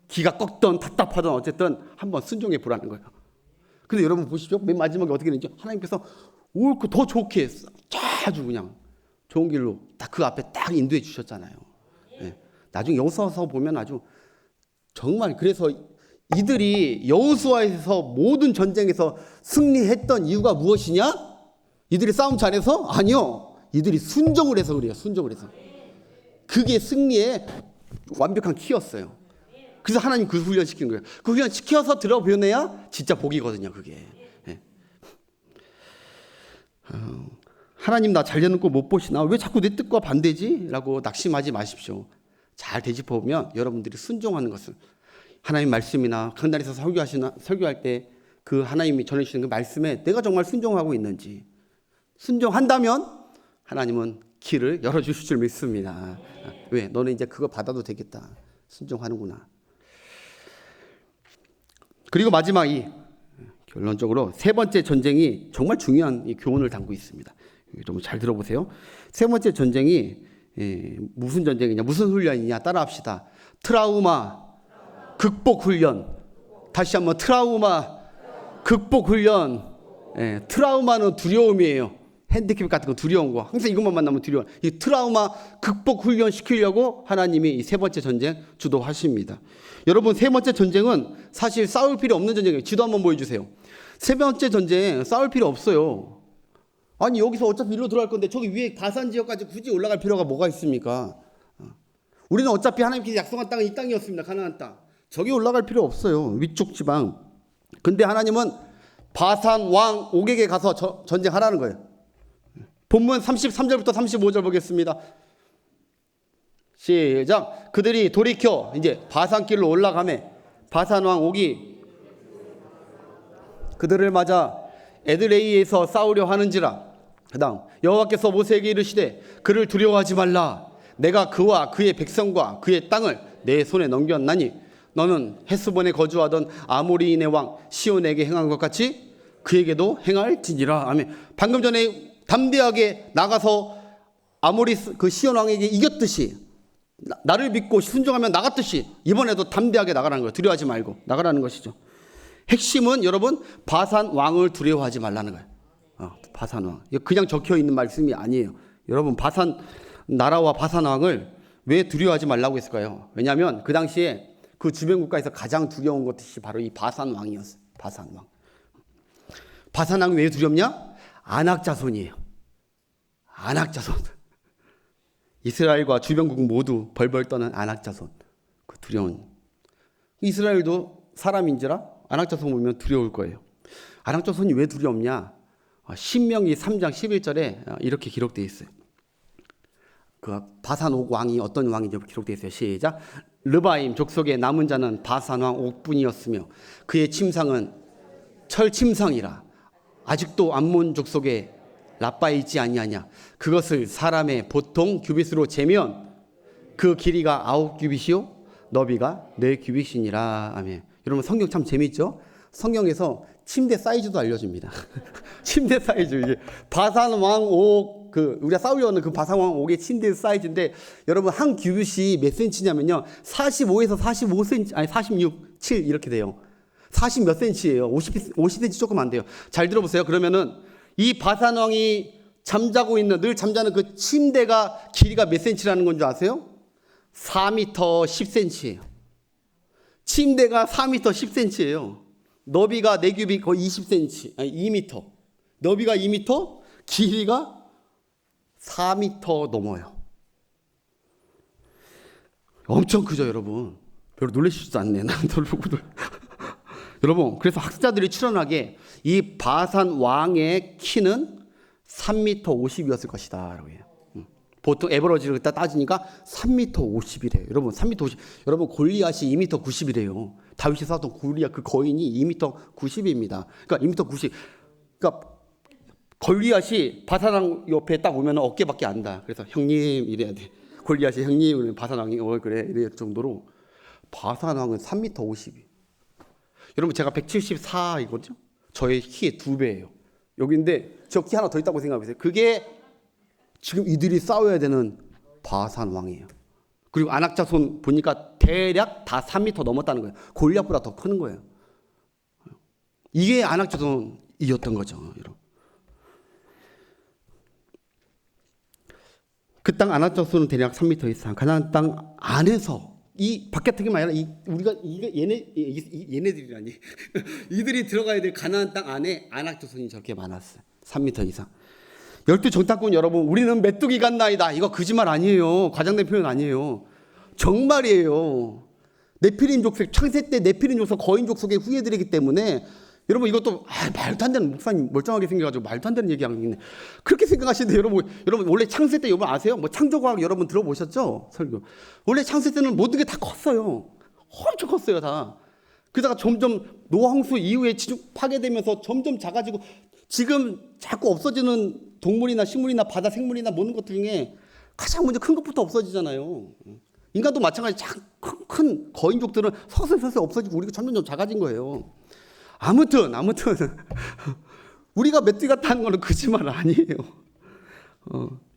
기가 꺾던 답답하던 어쨌든 한번 순종해 보라는 거예요. 근데 여러분 보십시오. 맨 마지막에 어떻게 되는지, 하나님께서 옳고 더 좋게 아주 그냥 좋은 길로 딱 그 앞에 딱 인도해 주셨잖아요. 네. 나중에 여호수아서 보면 아주 정말, 그래서 이들이 여호수아에서 모든 전쟁에서 승리했던 이유가 무엇이냐? 이들이 싸움 잘해서? 아니요. 이들이 순종을 해서 그래요. 순종을 해서. 그게 승리의 완벽한 키였어요. 그래서 하나님 그 훈련 시키는 거예요. 그 훈련 시켜서 들어보내야 진짜 복이거든요, 그게. 네. 하나님 나 잘되는 거 못 보시나? 왜 자꾸 내 뜻과 반대지? 라고 낙심하지 마십시오. 잘 되짚어보면 여러분들이 순종하는 것을, 하나님 말씀이나 강단에서 설교할 때 그 하나님이 전해주시는 그 말씀에 내가 정말 순종하고 있는지, 순종한다면 하나님은 길을 열어주실 줄 믿습니다. 왜? 너는 이제 그거 받아도 되겠다. 순종하는구나. 그리고 마지막 결론적으로 세 번째 전쟁이 정말 중요한 이 교훈을 담고 있습니다. 좀 잘 들어보세요. 세 번째 전쟁이 무슨 전쟁이냐, 무슨 훈련이냐, 따라합시다. 트라우마 극복 훈련. 다시 한번 트라우마 극복 훈련. 트라우마는 두려움이에요. 핸디캡 같은 거 두려운 거, 항상 이것만 만나면 두려워. 이 트라우마 극복 훈련 시키려고 하나님이 이 세 번째 전쟁 주도하십니다. 여러분, 세 번째 전쟁은 사실 싸울 필요 없는 전쟁이에요. 지도 한번 보여주세요. 세 번째 전쟁 싸울 필요 없어요. 아니 여기서 어차피 일로 들어갈 건데 저기 위에 바산 지역까지 굳이 올라갈 필요가 뭐가 있습니까? 우리는 어차피 하나님께서 약속한 땅은 이 땅이었습니다. 가나안 땅. 저기 올라갈 필요 없어요. 위쪽 지방. 근데 하나님은 바산 왕 옥에게 가서 전쟁하라는 거예요. 본문 33절부터 35절 보겠습니다. 시작. 그들이 돌이켜 이제 바산길로 올라가매 바산 왕 옥이 그들을 맞아 에드레이에서 싸우려 하는지라. 그다음 여호와께서 모세에게 이르시되 그를 두려워하지 말라. 내가 그와 그의 백성과 그의 땅을 내 손에 넘겼나니 너는 헤스본에 거주하던 아모리인의 왕 시온에게 행한 것 같이 그에게도 행할지니라. 아멘. 방금 전에 담대하게 나가서 아모리 그 시온 왕에게 이겼듯이 나를 믿고 순종하면 나갔듯이 이번에도 담대하게 나가라는 거예요. 두려워하지 말고 나가라는 것이죠. 핵심은 여러분 바산 왕을 두려워하지 말라는 거예요. 바산 왕. 그냥 적혀 있는 말씀이 아니에요. 여러분 바산 나라와 바산 왕을 왜 두려워하지 말라고 했을까요? 왜냐하면 그 당시에 그 주변 국가에서 가장 두려운 것이 바로 이 바산 왕이었어요. 바산 왕. 바산 왕이 왜 두렵냐? 아낙 자손이에요. 아낙 자손. 이스라엘과 주변국 모두 벌벌 떠는 아낙 자손. 그 두려운. 이스라엘도 사람인지라 아낙 자손 보면 두려울 거예요. 아낙 자손이 왜 두렵냐? 신명기 3장 11절에 이렇게 기록되어 있어요. 그 바산 옥 왕이 어떤 왕인지 기록되어 있어요. 시작. 르바임 족속의 남은 자는 바산 왕 옥뿐이었으며 그의 침상은 철 침상이라. 아직도 암몬 족속에 라빠이지 아니하냐. 그것을 사람의 보통 규빗으로 재면 그 길이가 9규빗이요 너비가 4규빗이니라. 아멘. 여러분 성경 참 재밌죠? 성경에서 침대 사이즈도 알려줍니다. 침대 사이즈. 이게 바산 왕 옥, 우리가 싸우려고 하는 그 바산 왕 옥의 침대 사이즈인데, 여러분 한 규빗이 몇 센치냐면요. 45에서 45cm, 아니 46, 7 이렇게 돼요. 40 몇 센치예요. 50cm 조금 안 돼요. 잘 들어보세요. 그러면은 이 바산 왕이 늘 잠자는 그 침대가 길이가 몇 센치라는 건 줄 아세요? 4m 10cm예요. 침대가 4m 10cm예요. 너비가 4규빗 거의 20cm, 아니 2m. 너비가 2m, 길이가 4m 넘어요. 엄청 크죠, 여러분. 별로 놀라시지도 않네. 난 돌보고 여러분, 그래서 학자들이 추론하기에 이 바산 왕의 키는 3m 50이었을 것이다 라고 해요. 보통 에버러지를 따지니까 3m 50이래요. 여러분 3m 50. 여러분 골리앗이 2m 90이래요. 다윗이 싸웠던 골리앗 그 거인이 2m 90입니다. 그러니까 2m 90. 그러니까 골리앗이 바산왕 옆에 딱 오면 어깨밖에 안 닿아. 그래서 형님 이래야 돼. 골리앗이 형님, 바산왕이 그래 이럴 정도로 바산왕은 3m 50이. 여러분 제가 174이거든요. 저의 키의 2배예요. 여기인데 저 키 하나 더 있다고 생각해보세요. 그게 지금 이들이 싸워야 되는 바산 왕이에요. 그리고 아낙 자손 보니까 대략 다 3m 넘었다는 거예요. 골리앗보다 더 크는 거예요. 이게 아낙 자손이었던 거죠. 여러분. 그 땅 아낙 자손은 대략 3m 이상. 가나안 땅 안에서 이 바깥에만 아니라 우리가 얘네들이라니 이들이 들어가야 될 가나안 땅 안에 아낙 자손이 저렇게 많았어요. 3m 이상. 12정탐꾼 여러분, 우리는 메뚜기 같나이다. 이거 거짓말 아니에요. 과장된 표현 아니에요. 정말이에요. 네피림 족속, 창세 때 네피림 족속, 거인 족속의 후예들이기 때문에 여러분 이것도 말도 안 되는, 목사님 멀쩡하게 생겨가지고 말도 안 되는 얘기하는 게 그렇게 생각하시는데 여러분 원래 창세 때 여러분 아세요? 뭐 창조과학 여러분 들어보셨죠? 설교. 원래 창세 때는 모든 게 다 컸어요. 엄청 컸어요 다. 그러다가 점점 노홍수 이후에 지중 파괴되면서 점점 작아지고 지금 자꾸 없어지는 동물이나 식물이나 바다 생물이나 모든 것 중에 가장 먼저 큰 것부터 없어지잖아요. 인간도 마찬가지. 큰 거인족들은 서서히 없어지고 우리가 점점 작아진 거예요. 아무튼 우리가 메뚜기 같다는 거는 거짓말 아니에요.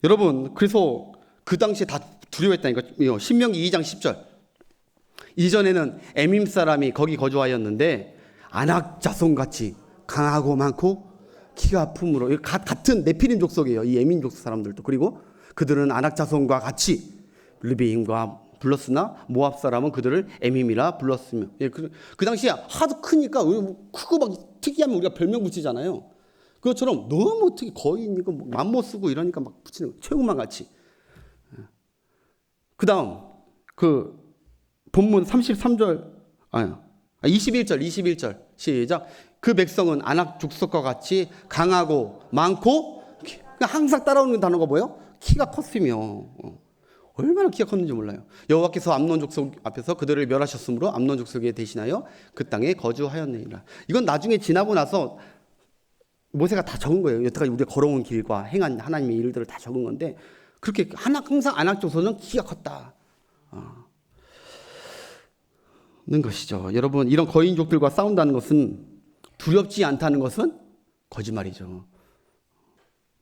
여러분 그래서 그 당시에 다 두려워했다니까. 신명기 2장 10절. 이전에는 에밈 사람이 거기 거주하였는데 아낙 자손같이 강하고 많고 키가 품으로 같은 네피림 족속이에요. 이 에민 족속 사람들도. 그리고 그들은 아낙 자손과 같이 르비임과 불렀으나 모압 사람은 그들을 에밈이라 불렀으며. 그 당시에 하도 크니까 크고 막 특이하면 우리가 별명 붙이잖아요. 그것처럼 너무 특이 거인이고 맘못 쓰고 이러니까 막 붙이는 거예요. 최고만 같이. 그 다음 그 본문 33절 21절 시작. 그 백성은 아낙 족속과 같이 강하고 많고 그러니까 항상 따라오는 단어가 뭐예요? 키가 컸으며. 얼마나 키가 컸는지 몰라요. 여호와께서 암논 족속 앞에서 그들을 멸하셨으므로 암논 족속에 대신하여 그 땅에 거주하였느니라. 이건 나중에 지나고 나서 모세가 다 적은 거예요. 여태까지 우리가 걸어온 길과 행한 하나님의 일들을 다 적은 건데, 그렇게 항상 아낙 족속은 키가 컸다 는 것이죠. 여러분, 이런 거인족들과 싸운다는 것은, 두렵지 않다는 것은 거짓말이죠.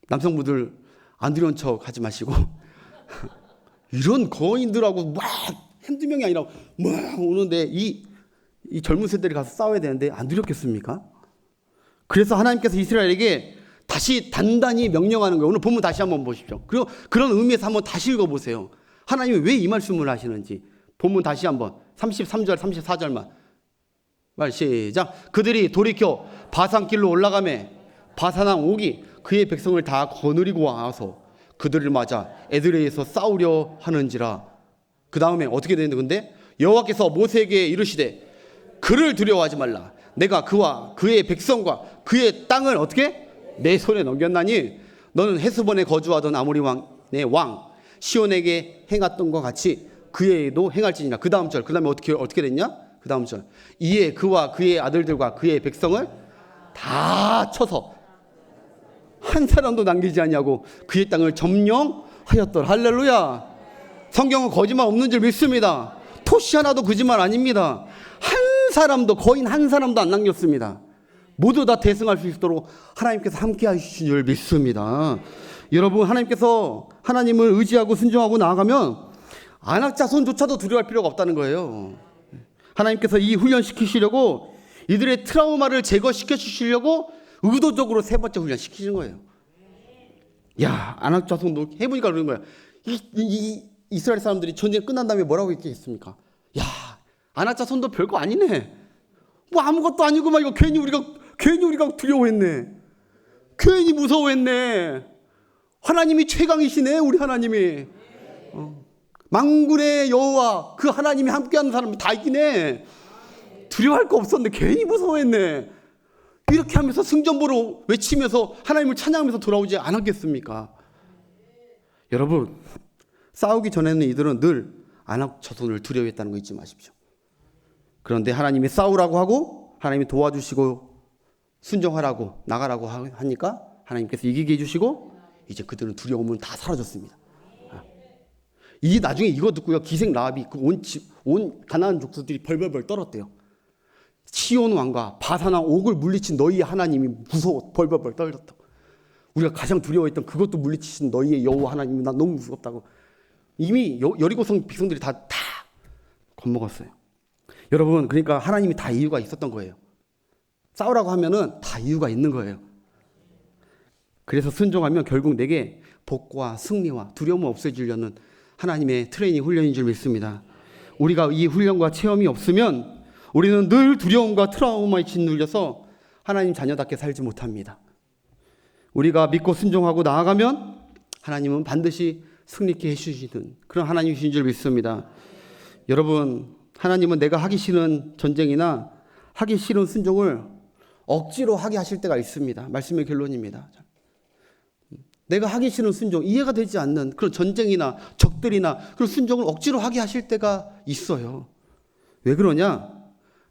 남성분들 안 두려운 척 하지 마시고 이런 거인들하고 막 한두 명이 아니라 막 오는데 이 젊은 세대들이 가서 싸워야 되는데 안 두렵겠습니까? 그래서 하나님께서 이스라엘에게 다시 단단히 명령하는 거예요. 오늘 본문 다시 한번 보십시오. 그리고 그런 의미에서 한번 다시 읽어보세요. 하나님이 왜 이 말씀을 하시는지. 본문 다시 한번 33절 34절만 말 시작. 그들이 돌이켜 바산길로 올라가매 바산왕 옥이 그의 백성을 다 거느리고 와서 그들을 맞아 에드레에서 싸우려 하는지라. 그 다음에 어떻게 되는데, 근데 여호와께서 모세에게 이르시되 그를 두려워하지 말라. 내가 그와 그의 백성과 그의 땅을 어떻게 내 손에 넘겼나니 너는 헤스본에 거주하던 아모리 왕의 왕 시온에게 행했던 것 같이 그에도 행할지니라. 그 다음 절, 그 다음에 어떻게 됐냐? 그 다음 절. 이에 그와 그의 아들들과 그의 백성을 다 쳐서 한 사람도 남기지 아니하고 그의 땅을 점령하였더라. 할렐루야. 성경은 거짓말 없는 줄 믿습니다. 토시 하나도 거짓말 아닙니다. 한 사람도, 거인 한 사람도 안 남겼습니다. 모두 다 대승할 수 있도록 하나님께서 함께 하시는 줄 믿습니다. 여러분, 하나님께서 하나님을 의지하고 순종하고 나아가면 아낙 자손조차도 두려워할 필요가 없다는 거예요. 하나님께서 이 훈련시키시려고, 이들의 트라우마를 제거시켜 주시려고 의도적으로 세 번째 훈련시키는 거예요. 야, 아낙 자손도 해보니까 그러는 거야. 이스라엘 사람들이 전쟁 끝난 다음에 뭐라고 얘기했습니까? 야, 아낙 자손도 별거 아니네. 뭐 아무것도 아니고 막 이거 괜히 우리가 두려워했네. 괜히 무서워했네. 하나님이 최강이시네, 우리 하나님이. 만군의 여호와 그 하나님이 함께하는 사람이 다 있긴 해. 두려워할 거 없었는데 괜히 무서워했네. 이렇게 하면서 승전보로 외치면서 하나님을 찬양하면서 돌아오지 않았겠습니까? 여러분, 싸우기 전에는 이들은 늘 아낙 자손을 두려워했다는 거 잊지 마십시오. 그런데 하나님이 싸우라고 하고 하나님이 도와주시고 순종하라고 나가라고 하니까 하나님께서 이기게 해주시고 이제 그들은 두려움은 다 사라졌습니다. 이 나중에 이거 듣고요, 기생 라합이 온 가나안 족속들이 벌벌벌 떨었대요. 시온 왕과 바산왕 옥을 물리친 너희의 하나님이 무서워 벌벌벌 떨렸다고. 우리가 가장 두려워했던 그것도 물리치신 너희의 여호와 하나님이 난 너무 무섭다고. 이미 여리고성 백성들이 다 겁먹었어요. 여러분, 그러니까 하나님이 다 이유가 있었던 거예요. 싸우라고 하면은 다 이유가 있는 거예요. 그래서 순종하면 결국 내게 복과 승리와 두려움을 없애주려는 하나님의 트레이닝 훈련인 줄 믿습니다. 우리가 이 훈련과 체험이 없으면 우리는 늘 두려움과 트라우마에 짓눌려서 하나님 자녀답게 살지 못합니다. 우리가 믿고 순종하고 나아가면 하나님은 반드시 승리케 해주시는 그런 하나님이신 줄 믿습니다. 여러분, 하나님은 내가 하기 싫은 전쟁이나 하기 싫은 순종을 억지로 하게 하실 때가 있습니다. 말씀의 결론입니다. 내가 하기 싫은 순종, 이해가 되지 않는 그런 전쟁이나 적들이나 그런 순종을 억지로 하게 하실 때가 있어요. 왜 그러냐?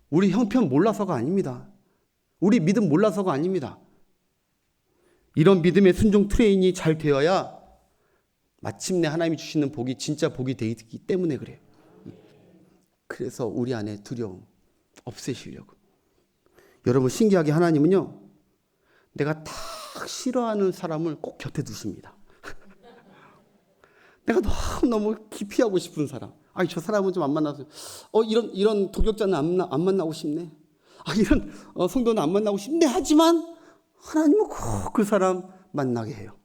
우리 형편 몰라서가 아닙니다. 우리 믿음 몰라서가 아닙니다. 이런 믿음의 순종 트레이닝이 잘 되어야 마침내 하나님이 주시는 복이 진짜 복이 되기 때문에 그래요. 그래서 우리 안에 두려움 없애시려고. 여러분, 신기하게 하나님은요, 내가 딱 싫어하는 사람을 꼭 곁에 두십니다. 내가 너무 기피하고 싶은 사람. 저 사람은 좀 안 만나서, 이런 도격자는 안 만나고 싶네. 이런 성도는 안 만나고 싶네. 하지만 하나님은 꼭 그 사람 만나게 해요.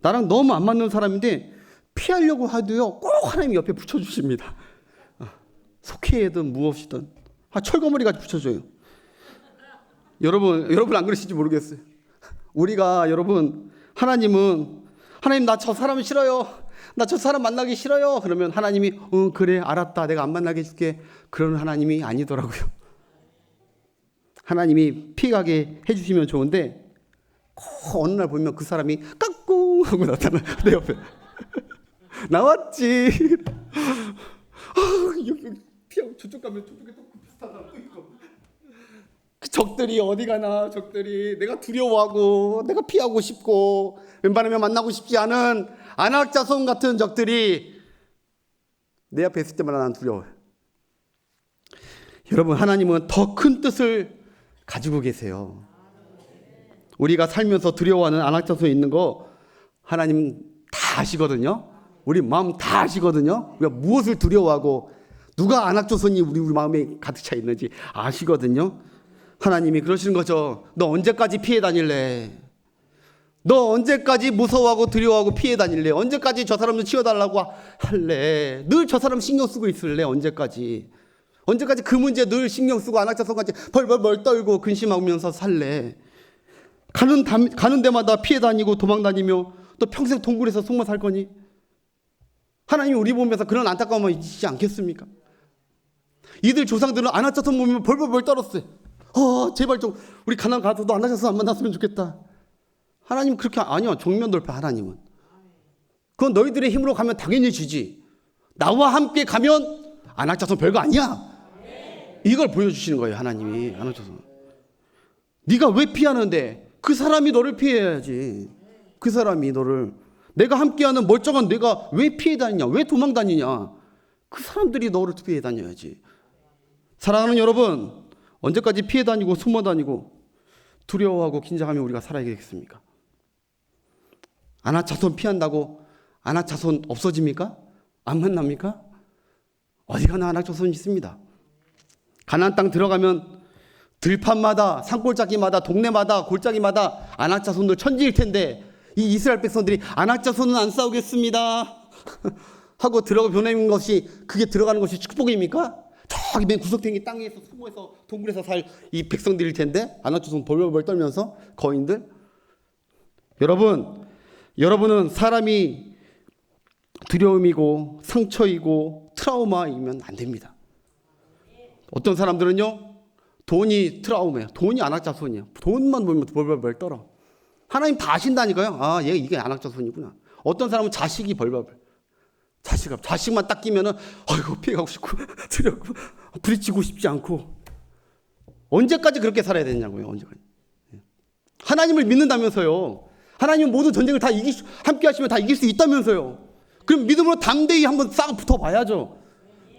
나랑 너무 안 맞는 사람인데 피하려고 해도요, 꼭 하나님이 옆에 붙여주십니다. 속해든 무엇이든 철거머리까지 붙여줘요. 여러분 안 그러실지 모르겠어요. 우리가 하나님 나 저 사람 싫어요. 나 저 사람 만나기 싫어요. 그러면 하나님이 그래 알았다, 내가 안 만나게 해줄게. 그런 하나님이 아니더라고요. 하나님이 피하게 해주시면 좋은데 어느 날 보면 그 사람이 까꿍 하고 나타나 내 옆에. 나왔지. 여기 피하고 저쪽 가면 저쪽에 또 비슷한 사람 또 있고. 그 적들이 어디 가나, 적들이 내가 두려워하고 내가 피하고 싶고 웬만하면 만나고 싶지 않은 안악자손 같은 적들이 내 앞에 있을 때마다 난 두려워요. 여러분, 하나님은 더 큰 뜻을 가지고 계세요. 우리가 살면서 두려워하는 안악자손이 있는 거 하나님 다 아시거든요. 우리 마음 다 아시거든요. 우리가 무엇을 두려워하고 누가 안악자손이 우리 마음에 가득 차 있는지 아시거든요. 하나님이 그러시는 거죠. 너 언제까지 피해 다닐래? 너 언제까지 무서워하고 두려워하고 피해 다닐래? 언제까지 저 사람 좀 치워달라고 할래? 늘 저 사람 신경 쓰고 있을래? 언제까지 그 문제 늘 신경 쓰고 안악자손같이 벌벌벌 떨고 근심하면서 살래? 가는 데마다 피해 다니고 도망 다니며 또 평생 동굴에서 숨어 살 거니? 하나님이 우리 보면서 그런 안타까움을 잊지 않겠습니까? 이들 조상들은 안악자손 보면 벌벌벌 떨었어요. 제발 좀 우리 가나안 가서도 안악자손 안 만났으면 좋겠다. 하나님 그렇게 아니요. 정면 돌파 하나님은. 그건 너희들의 힘으로 가면 당연히 지지. 나와 함께 가면 안악자손 별거 아니야. 이걸 보여주시는 거예요. 하나님이. 안악자손. 네가 왜 피하는데? 그 사람이 너를 피해야지. 그 사람이 너를. 내가 함께하는 멀쩡한 내가 왜 피해 다니냐? 왜 도망 다니냐? 그 사람들이 너를 피해 다녀야지. 사랑하는 여러분, 언제까지 피해 다니고 숨어 다니고 두려워하고 긴장하며 우리가 살아야 되겠습니까? 안악자손 피한다고 안악자손 없어집니까? 안 만납니까? 어디 가나 안악자손이 있습니다. 가나안 땅 들어가면 들판마다 산골짜기마다 동네마다 골짜기마다 안악자손들 천지일 텐데 이 이스라엘 백성들이 안악자손은 안 싸우겠습니다 하고 들어가 보내는 것이, 그게 들어가는 것이 축복입니까? 저기 맨 구석탱이 땅에서 숨어서 동굴에서 살 이 백성들일 텐데 안악자손 벌벌벌 떨면서 거인들. 여러분은 사람이 두려움이고 상처이고 트라우마이면 안 됩니다. 어떤 사람들은요, 돈이 트라우마예요. 돈이 안악자손이에요. 돈만 보면 벌벌벌 떨어. 하나님 다 아신다니까요. 얘 이게 안악자손이구나. 어떤 사람은 자식이 벌벌벌. 자식만 딱 끼면은 아이고 피해가고 싶고 두렵고 부딪히고 싶지 않고. 언제까지 그렇게 살아야 되냐고요. 언제까지. 하나님을 믿는다면서요. 하나님은 모든 전쟁을 다 함께 하시면 다 이길 수 있다면서요. 그럼 믿음으로 담대히 한번 싹 붙어봐야죠.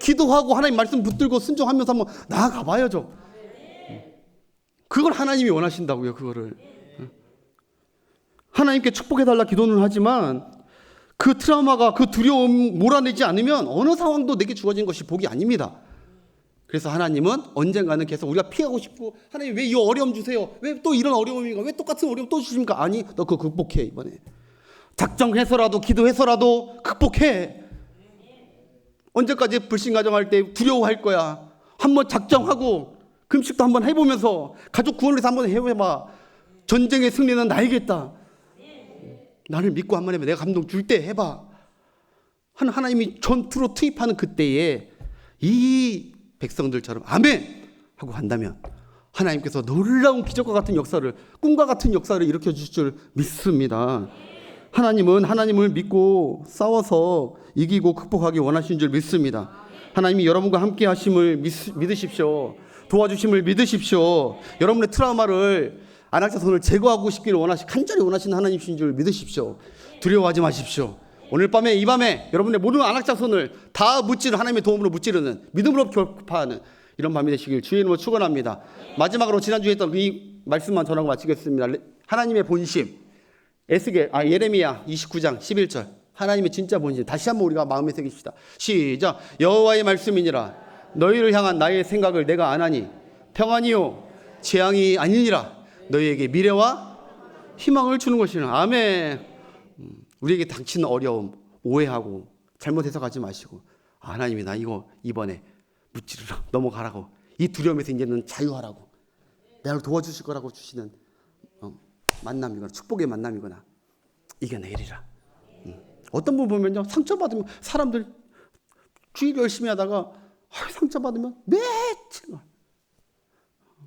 기도하고 하나님 말씀 붙들고 순종하면서 한번 나아가 봐야죠. 그걸 하나님이 원하신다고요. 그거를. 하나님께 축복해달라 기도는 하지만 그 트라우마가, 그 두려움 몰아내지 않으면 어느 상황도 내게 주어진 것이 복이 아닙니다. 그래서 하나님은 언젠가는 계속 우리가 피하고 싶고, 하나님 왜 이 어려움 주세요? 왜 또 이런 어려움인가? 왜 똑같은 어려움 또 주십니까? 아니, 너 그거 극복해. 이번에 작정해서라도 기도해서라도 극복해. 언제까지 불신가정할 때 두려워할 거야? 한번 작정하고 금식도 한번 해보면서 가족 구원을 위해서 한번 해봐. 전쟁의 승리는 나이겠다. 나를 믿고 한번 해봐. 내가 감동 줄 때 해봐. 하나님이 전투로 투입하는 그때에 이 백성들처럼 아멘 하고 한다면 하나님께서 놀라운 기적과 같은 역사를, 꿈과 같은 역사를 일으켜 주실 줄 믿습니다. 하나님은 하나님을 믿고 싸워서 이기고 극복하기 원하시는 줄 믿습니다. 하나님이 여러분과 함께 하심을 믿으십시오. 도와주심을 믿으십시오. 여러분의 트라우마를, 안악자손을 제거하고 싶기를 간절히 원하시는 하나님이신 줄 믿으십시오. 두려워하지 마십시오. 오늘 밤에, 이 밤에 여러분의 모든 안악자손을 다 무찌르는, 하나님의 도움으로 무찌르는, 믿음으로 결파하는 이런 밤이 되시길 주의 이름으로 축원합니다. 마지막으로 지난주에 했던 이 말씀만 전하고 마치겠습니다. 하나님의 본심, 예레미야 29장 11절. 하나님의 진짜 본심 다시 한번 우리가 마음에 새깁시다. 시작. 여호와의 말씀이니라. 너희를 향한 나의 생각을 내가 아나니 평안이요 재앙이 아니니라. 너희에게 미래와 희망을 주는 것이라. 아멘. 우리에게 닥치는 어려움, 오해하고 잘못 해석하지 마시고, 하나님이 나 이거 이번에 무찌르라, 넘어가라고, 이 두려움에서 이제는 자유하라고, 나를 도와주실 거라고 주시는 만남이거나 축복의 만남이거나 이겨내리라. 어떤 분 보면요, 상처받으면 사람들 주일 열심히 하다가 상처받으면 며칠,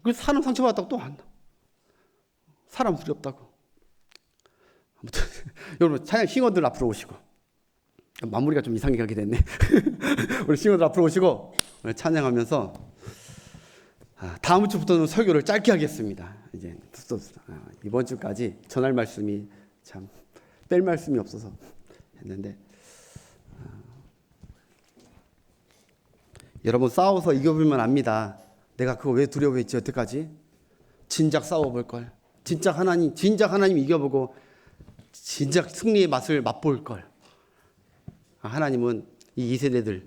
그래서 사람 상처받았다고 또 한다. 사람 두렵다고. 아무튼 여러분 찬양 싱어들 앞으로 오시고 마무리가 좀 이상하게 가게 됐네. 우리 싱어들 앞으로 오시고 찬양하면서 다음 주부터는 설교를 짧게 하겠습니다. 이제 이번 주까지 전할 말씀이 참 뺄 말씀이 없어서 했는데 여러분 싸워서 이겨보면 압니다. 내가 그거 왜 두려워했지 여태까지? 진작 싸워볼 걸. 진작 하나님 이겨보고 진작 승리의 맛을 맛볼 걸. 하나님은 이 2세대들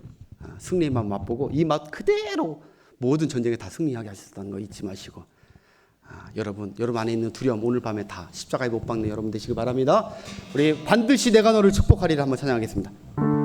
승리의 맛 맛보고 이 맛 그대로 모든 전쟁에 다 승리하게 하셨다는 거 잊지 마시고 여러분 안에 있는 두려움 오늘 밤에 다 십자가에 못 박는 여러분 되시기 바랍니다. 우리 반드시 내가 너를 축복하리라 한번 찬양하겠습니다.